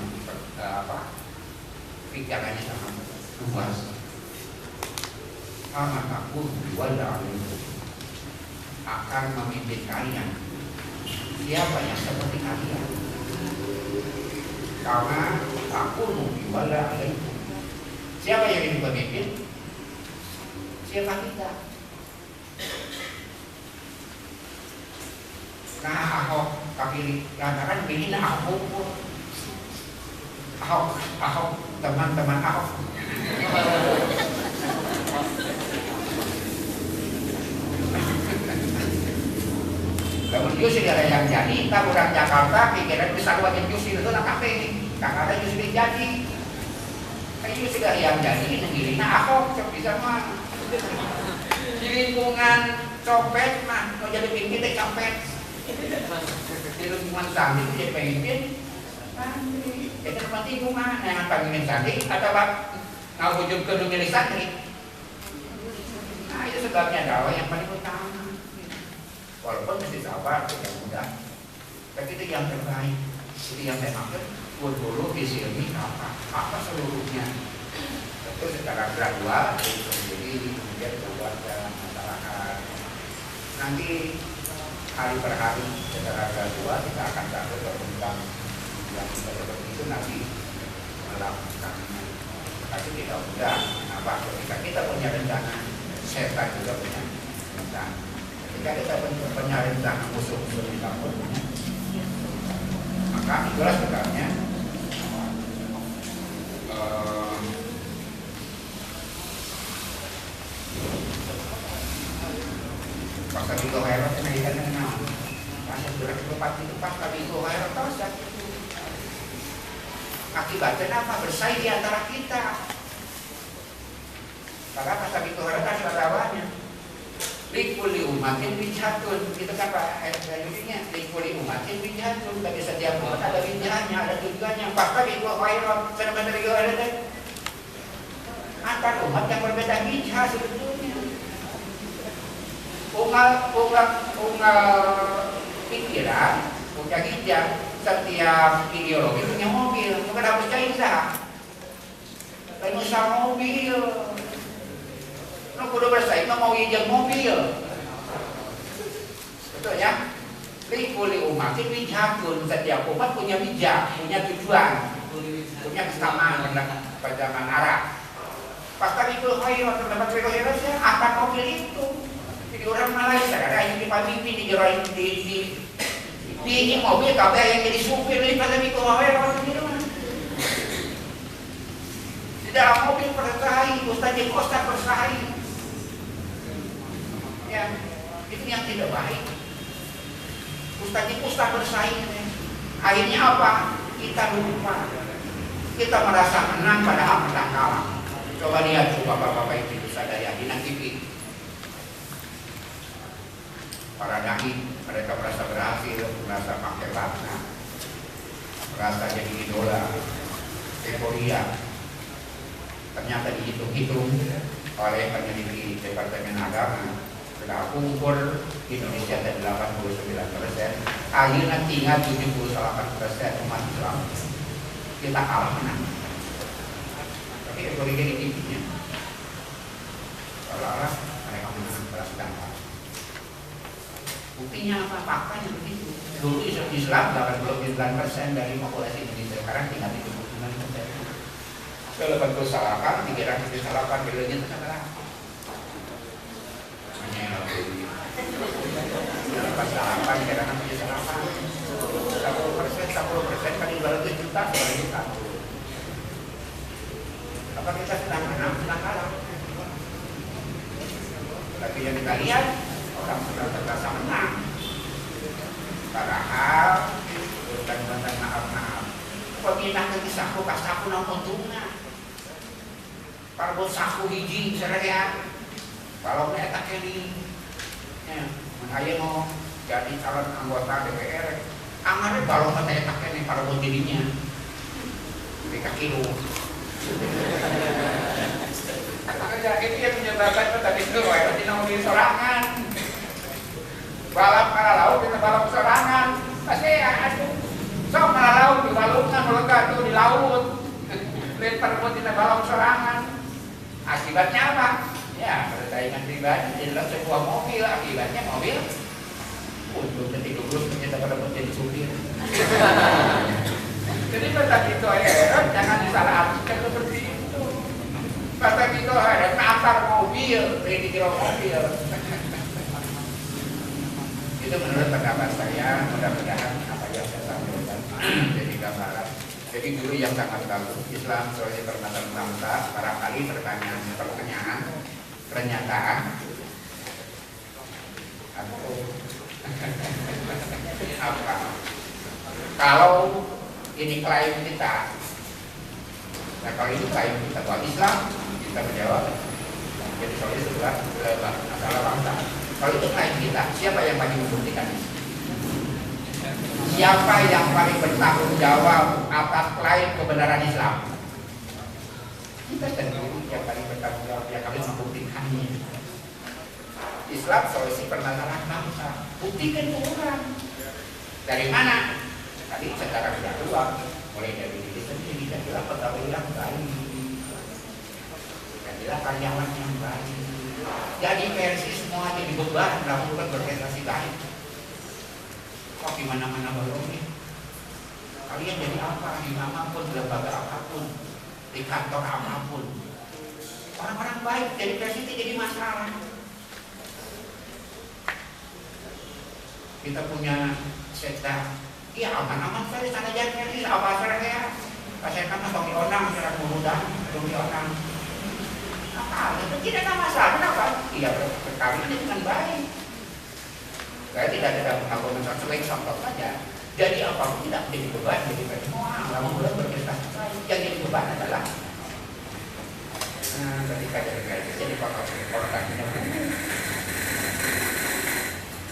pikirannya sangat luas. Karena takut wala alaikum akan memimpin kalian. Siapa yang seperti kalian? Karena takut wala alaikum. Siapa yang jadi pemimpin? Siapa kita? Nah, Ahok kaki lantaran pilih Ahok teman-teman Ahok. Lamun Yusri ada yang jadi, tak orang Jakarta pikiran bisa buatin Yusri itu nak kafe, kakak ada Yusri jadi. Yusri ada yang jadi negeri, nah Ahok bisa mah di lingkungan copet mah mau jadi pimpin teh copet. Di lingkungan santri itu jadi pemimpin santri. Itu tempat lingkungan yang pemimpin santri atau ngawujud ke milih santri. Nah itu sebabnya dakwah yang paling utama. Walaupun mesti sabar, tidak mudah, tapi itu yang terbaik. Jadi yang saya maksud dulu visi ini apa seluruhnya. Itu secara gradual jadi kemudian keluarga masyarakat. Nanti hari per hari secara gradual kita akan tahu tentang yang seperti itu nanti melakukannya. Tapi tidak mudah. Kenapa? Ketika kita punya rencana, setan juga punya rencana. Ketika kita punya rencana musuh-musuh di kampung, maka itulah sebabnya pasal itu khairat kenaikan dengan pasal berat lepas itu pas tapi itu khairat terus akibatnya apa? Bersaing di antara kita. Karena pasal itu khairat ada lawannya. Likuli umatin wijhatun, itu kan Pak ayatnya likuli umatin wijhatun, bagi setiap umat ada wijahnya, ada tujuannya. Pasal itu khairat benar-benar itu ada antar umat yang berbeda wijah sebetulnya. Unggal pikiran, punya hijab, setiap ideologi punya mobil, bukan harus caisa. Lain usah mobil, lo kudu bersaing mau hijab mobil, betul ya? Likuli umatin wijhatun, setiap umat punya wijah, punya tujuan, punya kesamaan pada arah. Pasti itu khairat, terdapat khairatnya akan mobil itu. Jadi orang Malaysia ada yang dipamimpin di jalan di mobil kabeh yang jadi supir ini pada mikir khairat itu mana? Di dalam mobil bersaing, ustaz bersaing. Ya, itu yang tidak baik. Ustaz bersaing. Akhirnya apa? Kita lupa. Kita merasa menang padahal kita kalah. Coba lihat bapak-bapak itu sadaya di TV. Para dai mereka merasa berhasil, merasa pakai lakna, merasa jadi idola, euforia. Ternyata dihitung-hitung oleh peneliti Departemen Agama, sudah ukur Indonesia ada 89%, akhirnya tinggal 78% umat Islam. Kita kalah menang. Tapi euforia di TV-nya, seolah-olah mereka menang beras. terdampak. Buktinya apa? Faktanya begitu. Dulu Islam 89% dari populasi Indonesia, sekarang tinggal 79%. Kalau betul salahkan, pikiran itu salahkan, bilangnya itu salah. Hanya lepas salahkan, pikiran itu salahkan. 10% kali 200 juta, 2 juta. Apa kita sedang menang, sedang kalah? Tapi yang kita lihat, orang sudah terasa menang. Padahal, dan maaf. Pemindah ke saku, pas saku nang untungnya. Parbo saku hiji, seraya. Kalau mereka ini, ayo mau jadi calon anggota DPR, amarnya kalau mereka ini parbo dirinya, mereka kilo. Itu yang menyebabkan tadi itu, tidak mau sorangan. Balap para laut kita balap sorangan. Pasti aduh, so para laut di balungan melekat tuh di laut. Lempar buat tidak balap sorangan. Akibatnya apa? Ya persaingan pribadi adalah sebuah mobil. Akibatnya mobil untuk ketika dulu kita pada menjadi supir. Jadi pada itu jangan disalahartikan seperti itu. Pada itu ada antar mobil, ini kira mobil. Itu menurut pendapat saya, mudah-mudahan apa yang saya sampaikan jadi gambaran. Jadi dulu yang sangat bagus Islam sebagai permasalahan bangsa, barangkali pertanyaan, pernyataan, atau apa? Kalau ini klaim kita, nah kalau itu klaim kita buat Islam, kita menjawab. Jadi kalau itu masalah bangsa. Kalau itu klaim kita, siapa yang paling membuktikan? Siapa yang paling bertanggung jawab atas klaim kebenaran Islam? Kita sendiri yang paling bertanggung jawab, yang harus membuktikannya. Islam solusi permasalahan bangsa. Buktikan ke orang. Dari mana? Tadi secara kedua, mulai dari diri sendiri, jadilah pegawai yang baik, jadilah karyawan yang baik. Jadi versi semua jadi beban, lakukan berprestasi baik. Kok di mana-mana belum nih? Kalian jadi apa? Di manapun, lembaga apapun, di kantor apapun. Orang-orang baik jadi versi itu jadi masalah. Kita punya sektor, iya aman-aman saja sana jangan versi apa saya? Pasien kan atau dionang, secara mudah, belum dionang. Tidak ada masalah, kenapa? Iya berkawin dengan baik. Saya tidak ada melakukan sesuai contoh saja. Jadi apapun tidak menjadi beban, jadi semua orang mulai berprestasi. Yang jadi beban adalah ketika jadi korbannya.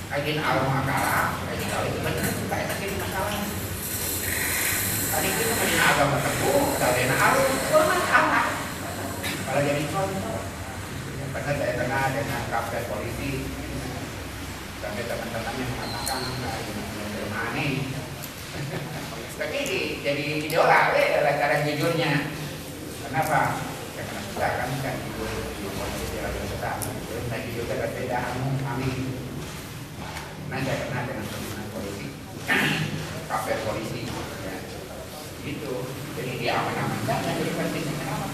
Kajian alam akalah, kajian kalau itu benar, kita jadi masalah. Tadi itu kajian agama teguh, kajian alam, bermasalah. Kalau jadi contoh, karena saya kenal dengan kapten polisi, sampai teman-teman yang mengatakan aneh. Tapi jadi idola, adalah cara jujurnya. Kenapa? Karena kita kan jujur di polisi lagi sedang, terus saya juga berbeda kami. Nah saya kenal dengan teman polisi, kapten polisi, itu. Jadi dia aman-aman saja, jadi penting kenapa?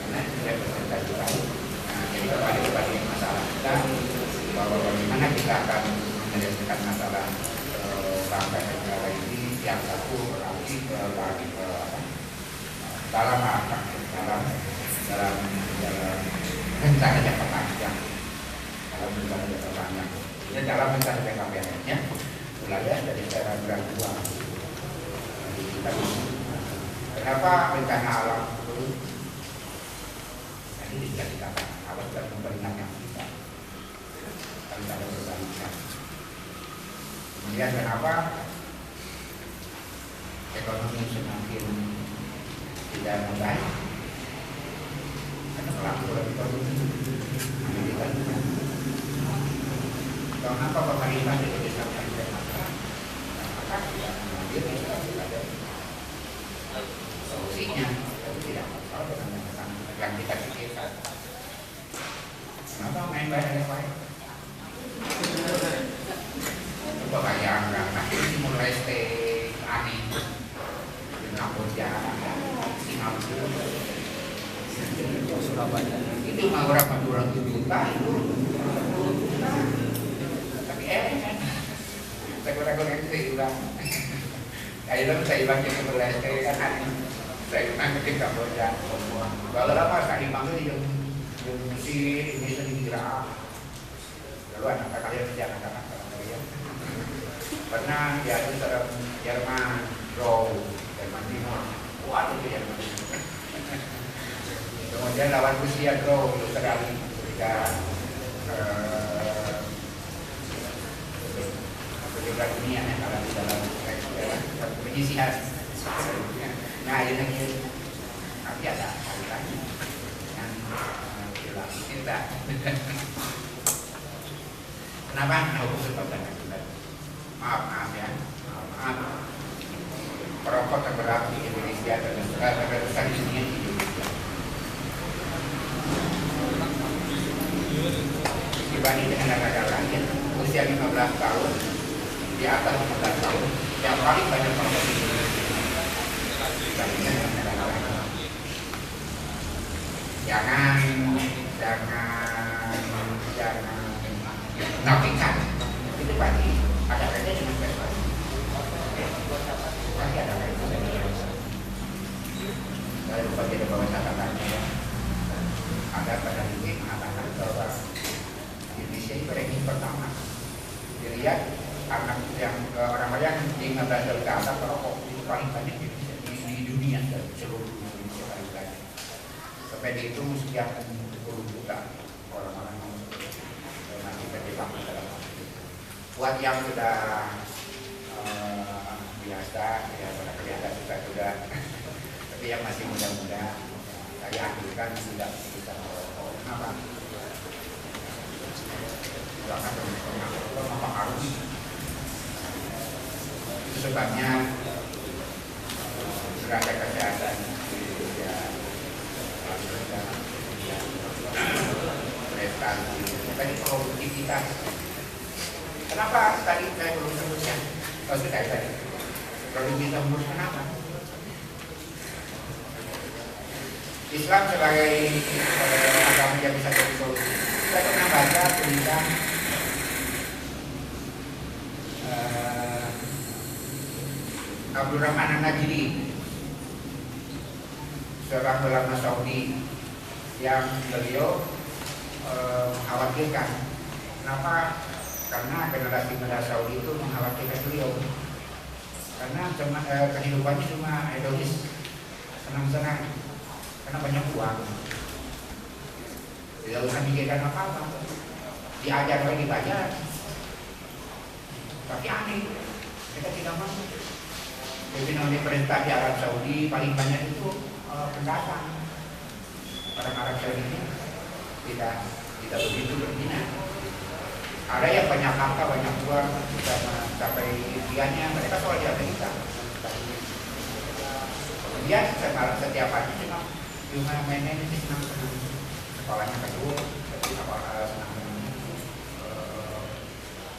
Nah, saya presentasi baik. Nah, jadi kepada masalah kita bahwa bagaimana kita akan menyelesaikan masalah bangsa dan negara ini yang satu berarti dalam rencana jangka panjang, ya dalam rencana jangka panjangnya belajar dari cara berdua. Kenapa bencana alam itu? Ini dikatakan awas dan memperingatkan kita kalau ada perbaikan. Kemudian kenapa ekonomi semakin tidak membaik? Karena pelaku lebih produktif. Kenapa pemerintah tidak bisa mengambil masalah? Apakah tidak mengambil ada solusinya? Tapi tidak masalah dengan yang kita pikirkan. Kenapa main bayar yang baik? Itu mah berapa 200 juta itu. Tapi kan. Saya kurang itu ulang. Ayo saya baca ke belas kan saya nang ke Kamboja. Kalau lama sekali panggil yang si ini sering gerak. Lalu anak kalian anak-anak kalian. Pernah dia itu serem Jerman, Jerman Timur. Wah itu Jerman. Kemudian lawan Rusia draw sekali ketika Pertempuran Dunia yang kalah di dalam penyisihan. Nah ini nanti ada kaitannya dengan jelas kita. Kenapa? Aku sebabkan maaf ya, maaf. Perokok terberat di Indonesia terbesar di dunia di Indonesia. Dibanding dengan negara lain, usia 15 tahun di atas 15 tahun yang paling banyak perokok di Indonesia dibandingkan dengan negara lain. Jangan nafikan itu pasti ada kaitannya dengan prestasi. Pasti ada kaitannya dengan prestasi. Saya lupa tidak bawa catatannya ya. Ada pada titik mengatakan bahwa Indonesia itu ranking pertama. Dilihat anak yang orang-orang yang 15 tahun ke atas perokok itu paling banyak di dunia, seluruh Indonesia paling banyak. Sampai dihitung sekian 10 juta orang-orang yang nanti terjebak dalam buat yang sudah biasa ya pada kelihatan sudah tapi yang masih muda-muda saya anjurkan tidak bisa merokok. Kenapa? Karena merokok mempengaruhi. Itu sebabnya tenaga kesehatan ya prestasi tadi produktivitas. Kenapa tadi saya belum sebutkan? Sudah tadi produktivitas kenapa? Islam sebagai agama yang bisa jadi solusi. Saya pernah baca tulisan Abdul Rahman An-Najdi, seorang ulama Saudi yang beliau mengkhawatirkan. Kenapa? Karena generasi muda Saudi itu mengkhawatirkan beliau. Karena kehidupannya cuma hedonis, senang-senang. Karena banyak uang, tidak usah mikirkan apa-apa, diajar lagi dibaca, tapi aneh, kita tidak mau. Pimpinan pemerintah di Arab Saudi paling banyak itu pendatang. Orang Arab Saudi ini tidak begitu berminat. Ada yang banyak harta, banyak uang, bisa mencapai impiannya, mereka soal di Amerika. Kemudian setiap hari cuma main-main ini senang-senang, sekolahnya kedua, tapi senang-senang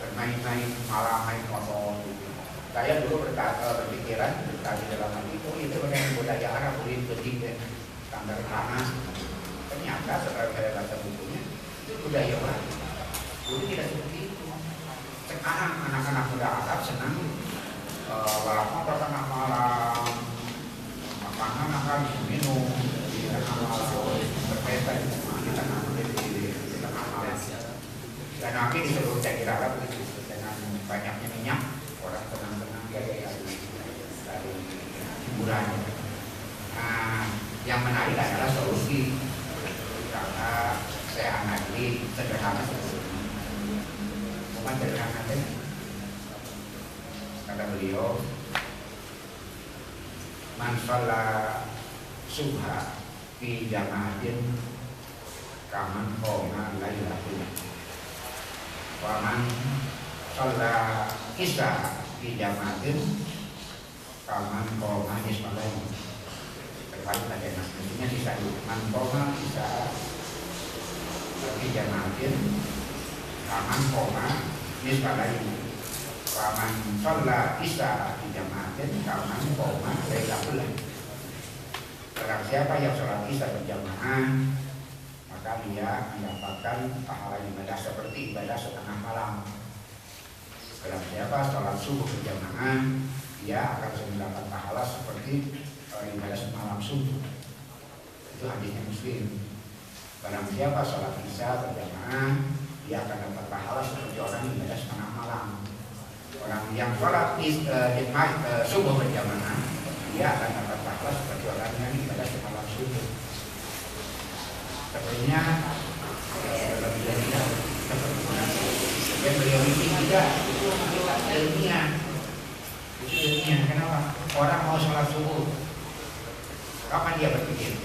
bermain-main, malam main motor. Saya dulu berpikiran tadi dalam hal itu bukan budaya Arab, budaya standar tanah. Ternyata setelah saya baca bukunya itu budaya baru. Dulu tidak seperti itu. Sekarang anak-anak muda Arab senang balap motor tengah malam, makanan akan minum. Berpesta di tengah malam dan nanti di seluruh daerah Arab dengan banyaknya minyak orang tenang-tenang dari hiburan. Nah, yang menarik adalah solusi karena saya analisis sederhana sebetulnya, bukan sederhana saja. Kata beliau, man shalla subha fi jama'atin kaman qoma lailatul wa man shalla isya fi jama'atin kaman qoma ismail. Terbalik saja maksudnya sisa man qoma isya fi jama'atin kaman qoma ismail wa man shalla isya fi jama'atin kaman qoma lailatul. Barang siapa yang sholat isya berjamaah maka dia mendapatkan pahala ibadah seperti ibadah setengah malam. Barang siapa sholat subuh berjamaah, dia akan mendapat pahala seperti ibadah semalam subuh. Itu hadisnya Muslim. Barang siapa sholat isya berjamaah, dia akan dapat pahala seperti orang yang ibadah setengah malam. Orang yang sholat subuh berjamaah, dia akan dapat pahala seperti orang yang ibadah semalam subuh. Sepertinya dan beliau ini juga itu ilmiah. Itu ilmiah. Kenapa? Orang mau sholat subuh, kapan dia berpikir?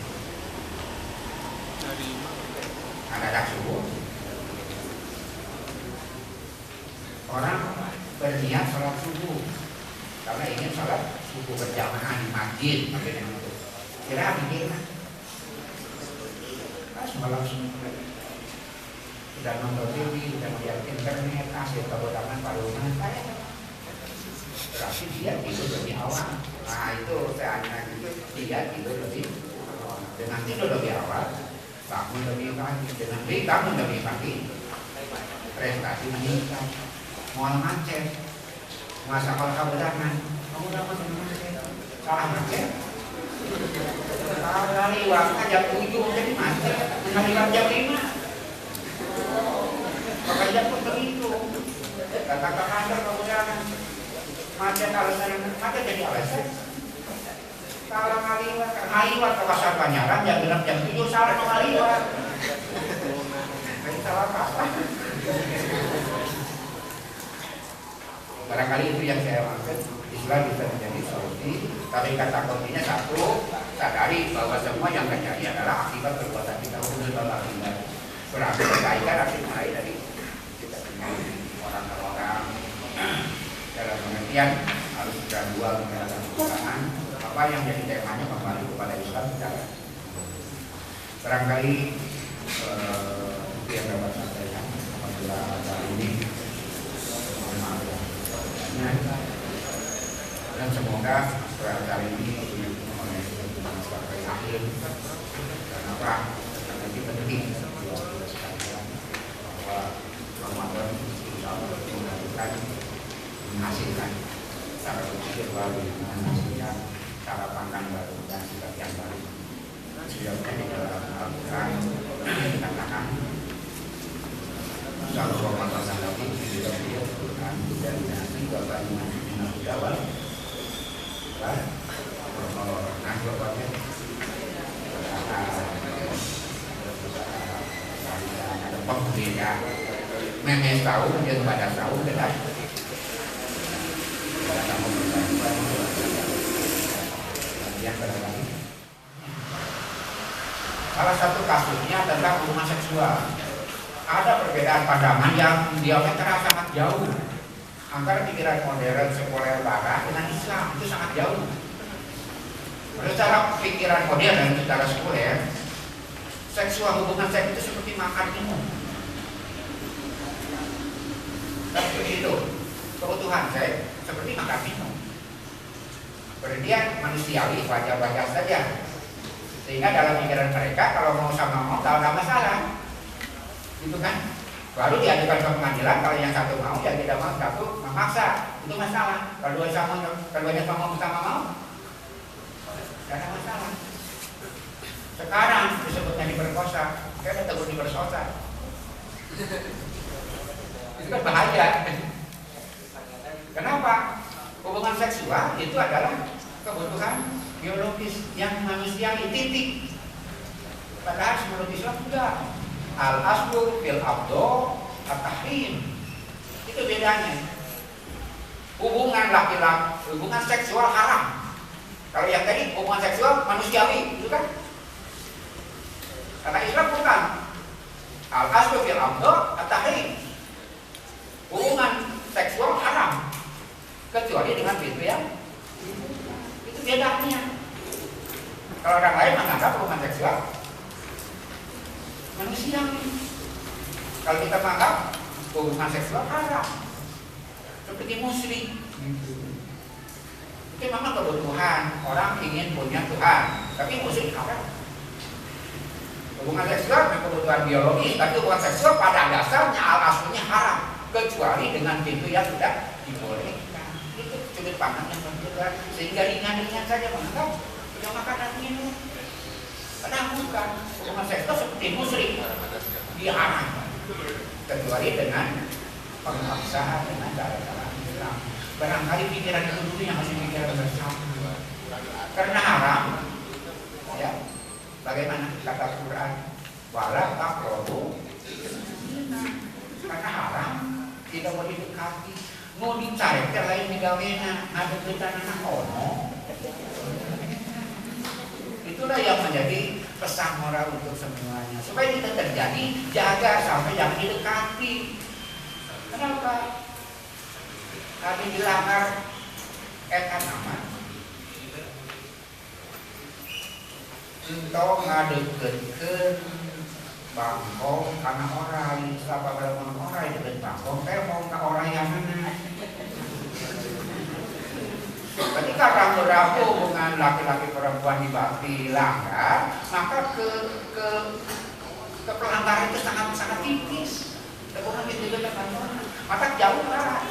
Anak subuh. Orang berniat sholat subuh karena ingin sholat subuh berjamaah di masjid. Kira mikir kan? Semalam sudah nonton TV, sudah melihat internet, hasil kebetulan paruman, berarti dia tidur lebih awal. Nah itu saya anak itu dia tidur lebih awal. Dengan tidur lebih awal, bangun lebih pagi. Dengan bangun lebih pagi, prestasi meningkat. Mual macet, masa kalau kebetulan, kamu dapat macet, salah macet. Kali waktu jam 7 jadi macet, menghadiran jam 5. Pekerja pun begitu. Datang ke kantor kemudian macet alasan macet jadi alasan. Kalau ngaliwat ke pasar Banyaran jam 6 jam 7 salah ngaliwat. Salah apa? Barangkali itu yang saya maksud. Islam bisa menjadi solusi, tapi kata kuncinya satu, sadari bahwa semua yang terjadi adalah akibat perbuatan kita. Akibat berarti kebaikan akan mulai dari kita punya orang per orang. Dalam pengertian harus gradual menjalankan perubahan. Apa yang jadi temanya kembali kepada Islam secara barangkali itu yang dapat saya sampaikan apabila hari ini. Dan semoga kali ini oleh sampai akhir. Kenapa? Karena kita penting bahwa Ramadan insya Allah menghasilkan cara berpikir baru, menghasilkan cara pandang baru dan sikap yang baru. Sebabnya di dalam Al-Quran dikatakan kalau Ramadan lagi tidak Quran dan nanti bapak Jawab. Nah, jawabannya ada pembeda. Memes tahu dia pada tahu tidak. Salah satu kasusnya tentang hubungan seksual. Ada perbedaan pandangan yang diametral sangat jauh antara pikiran modern sekuler barat dengan Islam, itu sangat jauh. Secara pikiran modern, secara sekuler, hubungan seks itu seperti makan minum. Seperti itu, kebutuhan seks seperti makan minum. Kemudian manusiawi, wajar-wajar saja. Sehingga dalam pikiran mereka, kalau mau sama mau, tak ada masalah. Gitu kan? Baru diajukan ke pengadilan, kalau yang satu mau, yang tidak mau, satu memaksa. Itu masalah. Kalau keduanya sama mau, tidak ada masalah. Sekarang disebutnya diperkosa, kayak tegur diperkosa. Itu kan bahaya. Kenapa? Hubungan seksual itu adalah kebutuhan biologis yang manusiawi, titik. Padahal menurut Islam tidak. Al-aslu fil abdo at-tahrim. Itu bedanya. Hubungan laki-laki, hubungan seksual haram. Kalau yang tadi hubungan seksual manusiawi, itu kan? Karena Islam bukan. Al-aslu fil abdo at-tahrim. Hubungan seksual haram kecuali dengan pintu yang itu bedanya. Kalau orang lain menganggap hubungan seksual manusia, kalau kita menganggap hubungan seksual haram seperti musyrik, itu memang kebutuhan orang ingin punya Tuhan, tapi musyrik haram. Hubungan seksual memang kebutuhan biologis, tapi hubungan seksual pada dasarnya aslinya haram, kecuali dengan pintu yang sudah dibolehkan. Itu sudut pandang yang berbeda, sehingga ringan-ringan saja menganggap yang makan dan minum. Padahal bukan, hubungan seksual seperti musyrik diharamkan, kecuali dengan pemaksaan dengan cara-cara Islam. Barangkali pikiran itu dulu yang masih pikiran bersama, karena haram. Ya, bagaimana kata Quran? Wala taqrabu, karena haram, tidak boleh dekati. Mau dicari ke lain digawena, ada kita anak ono. Itulah yang menjadi pesan moral untuk semuanya. Supaya itu terjadi, jaga sampai jangan didekati. Kenapa? Kami dilanggar etan aman. Entah ngadeket bangkong karena orang siapa belum orang deket bangkong, saya mau ke orang yang mana? Ketika ragu-ragu hubungan laki-laki perempuan dilanggar, maka ke pelanggaran itu sangat tipis. Hubungan itu dekat maka jauhlah.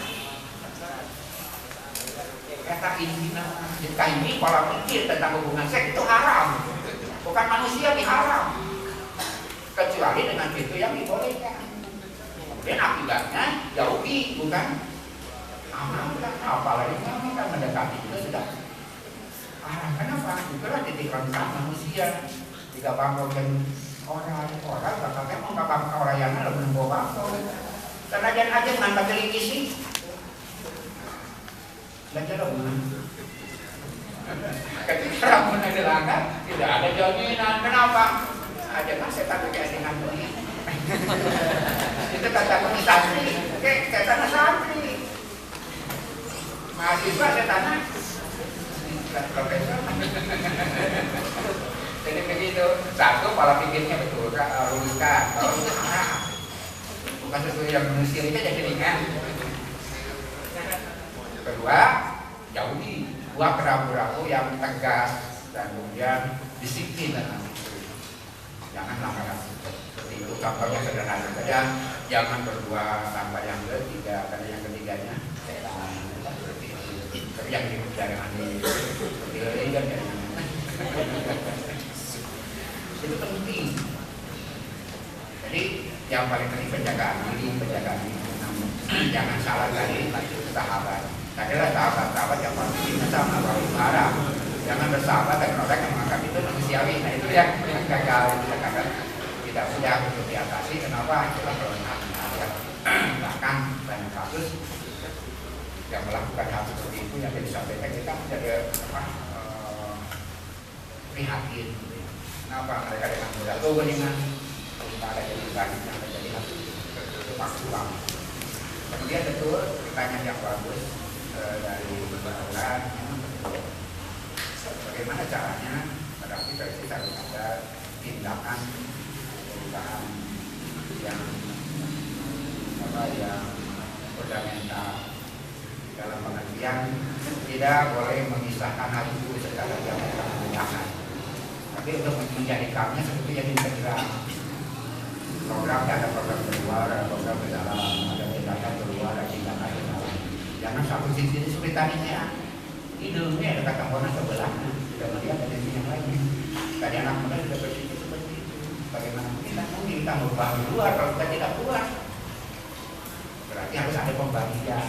Kata ini pola pikir tentang hubungan seks itu haram. Bukan manusia diharam, kecuali dengan pintu yang dibolehkan. Kemudian akibatnya jauhi, bukan amalkan. Apalagi kami kan mendekati itu sudah haram. Kenapa? Itulah titik rentan manusia. Jika bangkokan orang bakal mau kakak orang yang lalu menunggu bangkok. Karena jangan aja mantap dari isi. Belajar dong. Ketika ramun dilanggar, tidak ada jaminan. Kenapa? Ada kan setan kayak dengan dunia. Itu kata santri, kayak setan santri. Mahasiswa setan profesor. Jadi begitu. Satu, pola pikirnya betul, luruskan. Bukan sesuatu yang manusia itu jadi ringan. Kedua, jauhi. Buat ragu-ragu yang tegas dan kemudian disiplin dalam itu. Jangan langgar seperti itu. Contohnya sederhana saja, jangan berdua tanpa yang ketiga, karena yang ketiganya seperti itu. Yang jangan itu penting. Jadi yang paling penting penjagaan diri. Jangan salah dari sahabat. Adalah sahabat-sahabat yang pasti sama para jangan bersahabat dengan orang yang menganggap itu manusiawi. Nah itu yang gagal dikatakan tidak mudah untuk diatasi. Kenapa? Itulah kelemahan. Bahkan banyak kasus yang melakukan hal seperti itu yang disampaikan kita menjadi prihatin. Kenapa mereka dengan mudah dengan kita ada jadi banyak yang terjadi itu faktual. Kemudian betul pertanyaan yang bagus dari orang bagaimana caranya berarti versi harus ada tindakan perubahan yang fundamental dalam pengertian tidak boleh memisahkan hal itu secara yang menggunakan, tapi untuk menjadikannya seperti yang integral. Program ada program keluar, ada program ke dalam, ada tindakan keluar, ada tindakan ke dalam. Jangan satu sisi seperti tadinya hidungnya ada kata warna sebelahnya, tidak melihat ada sisi yang lain. Tadi anak muda sudah berpikir seperti itu. Bagaimana kita merubah keluar kalau kita tidak keluar? Berarti harus ada pembagian.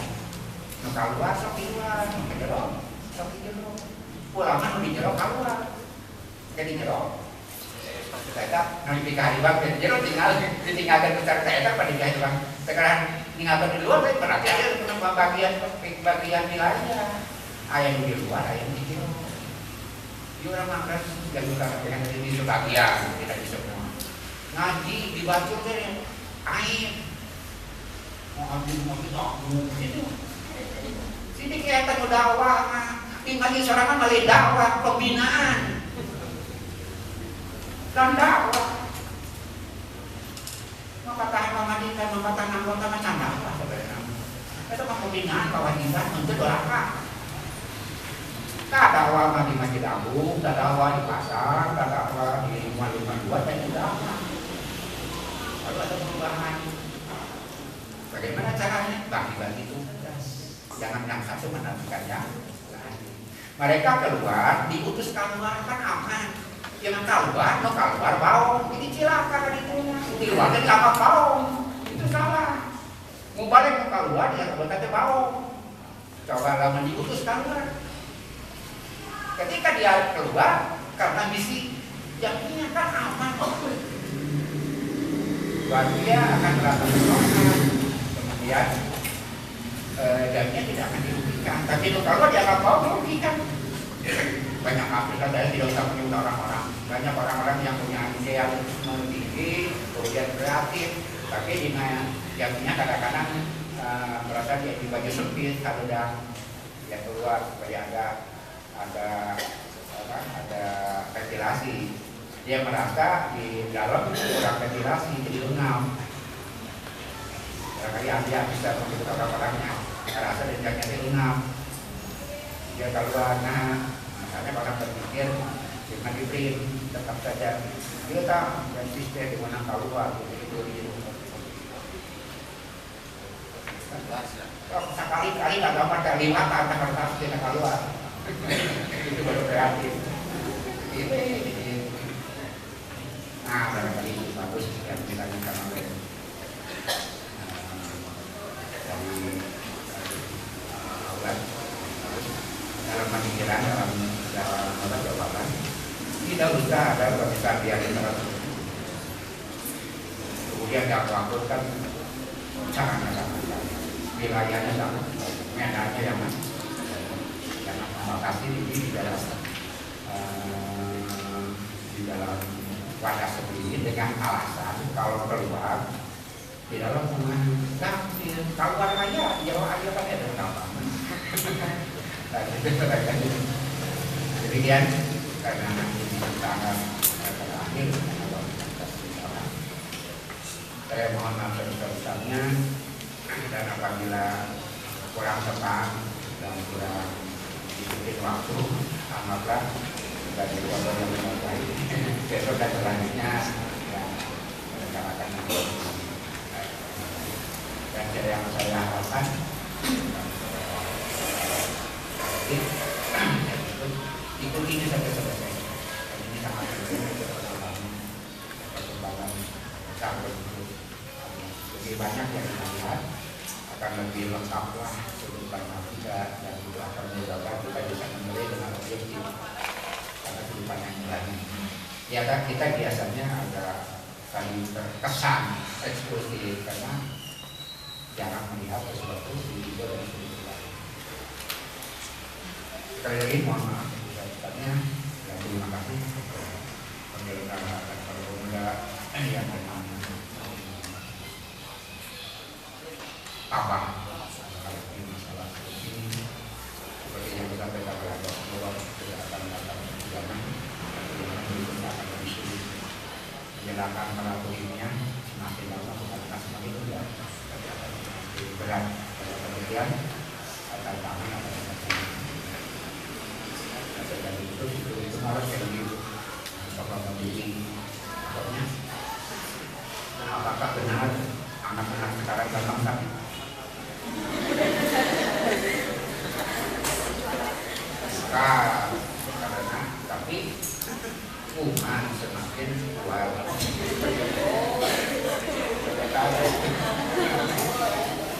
Nuka luar, sok di luar, nuka jerok, sok di jerok. Pulangan di jerok keluar, jadi jerok. Saya nanti hari bang, jadi ditinggalkan besar saya pada jahit bang. Sekarang tinggalkan di luar, berarti ada bagian wilayah. Ayam di luar, ayam di luar. Di orang makan yang bukan dengan di sebagian, tidak di semua. Ngaji dibaca deh, air. Mau ambil itu. Sini kelihatan dakwah, tinggal di sorangan malah dakwah pembinaan. Dan dakwah mengatakan memandikan, mengatakan anggota macam dakwah sebenarnya. Itu pembinaan kewajiban untuk doakan. Tak dakwah di Masjid Agung, tak dakwah di pasar, tak dakwah di rumah-rumah dua dan dakwah. itu menantikan yang lain. Mereka keluar, diutus keluar kan aman. Jangan keluar bau, ini cilaka kan itu. Di luar jadi apa bau? Itu salah. Mau balik keluar dia kebetulan bau. Coba lama diutus keluar. Ketika dia keluar karena misi jamnya kan aman. Baru dia akan merasa berdoa. Kemudian jamnya tidak akan dirugikan. Tapi kalau dia nggak mau merugikan. Banyak Afrika saya tidak usah menyuruh orang-orang. Banyak orang-orang yang punya ide yang tinggi, kemudian kreatif, tapi dengan jamnya kadang-kadang merasa dia di baju sempit, kalau udah dia keluar supaya ada ventilasi. Dia merasa di dalam kurang ventilasi, jadi lengang. Barangkali dia bisa membuat orang-orangnya merasa jamnya dia lengang. Dia keluar, makanya orang berpikir dengan diberi tetap saja kita dan sistem di mana keluar itu sekali-kali nggak dapat kalimat antara kertas kita keluar itu baru kreatif itu. Nah barangkali itu bagus yang ditanyakan oleh dari Aulan dalam pemikiran dalam jawaban tidak usah ada bisa biarin terus. Kemudian yang waktu kan caranya sama, wilayahnya sama, medannya yang membatasi di dalam wadah sendiri dengan alasan kalau keluar di dalam rumah keluar aja jauh aja kan ada apa. Demikian karena nanti kita akan terakhir saya mohon maaf sebesar-besarnya dan apabila kurang tepat dan kurang disiplin waktu anggaplah dari waktu yang lebih baik besok dan selanjutnya ya mereka akan dan yang saya harapkan ikuti ini sampai selesai. Ini sangat penting perkembangan sampai itu. Lebih banyak yang kita lihat akan lebih lengkaplah kehidupan kita dan itu akan menyebabkan kita bisa menilai dengan objektif karena kehidupan yang lain. Ya kan kita biasanya agak saling terkesan eksklusif karena jarang melihat sesuatu di video dan video lain. Sekali lagi mohon maaf sebesar-besarnya dan terima kasih penyelenggara dan pemuda yang memang tabah di masalah ini seperti yang kita sampaikan oleh Rasulullah tidak akan datang zaman yang berikutnya akan lebih sulit menjelaskan melakukannya semakin lama bukan semakin mudah tapi akan semakin berat pada kemudian akan kami akan dan itu harus yang coba memilih pokoknya apakah benar anak-anak sekarang gampang sakit karena tapi umat semakin kuat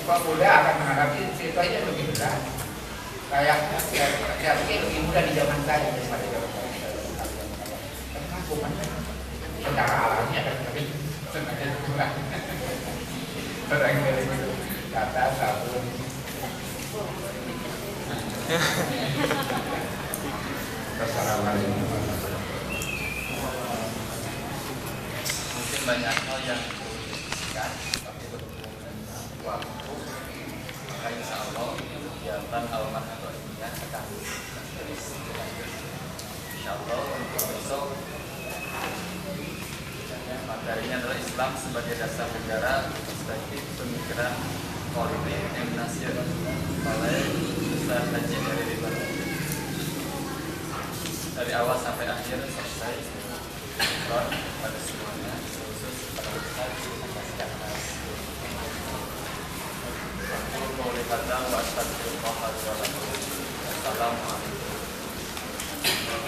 pemuda akan menghadapi situasi yang lebih berat saya pikir lebih mudah di zaman saya daripada zaman saya. Karena bukan secara alami akan lebih semakin kurang. Orang dari kata sabun. Wassalamualaikum warahmatullahi wabarakatuh. Mungkin banyak hal yang didiskusikan, tapi berhubungan waktu, maka insya Allah kegiatan al-mahadhah ini akan terus dilanjut. Insya Allah untuk besok materinya adalah Islam sebagai dasar negara perspektif pemikiran politik yang nasional oleh Ustaz Haji dari Ribat. Dari awal sampai akhir selesai pada semuanya khusus pada Ustaz qouli hadza wa astaghfirullah li wa lakum. Assalamualaikum.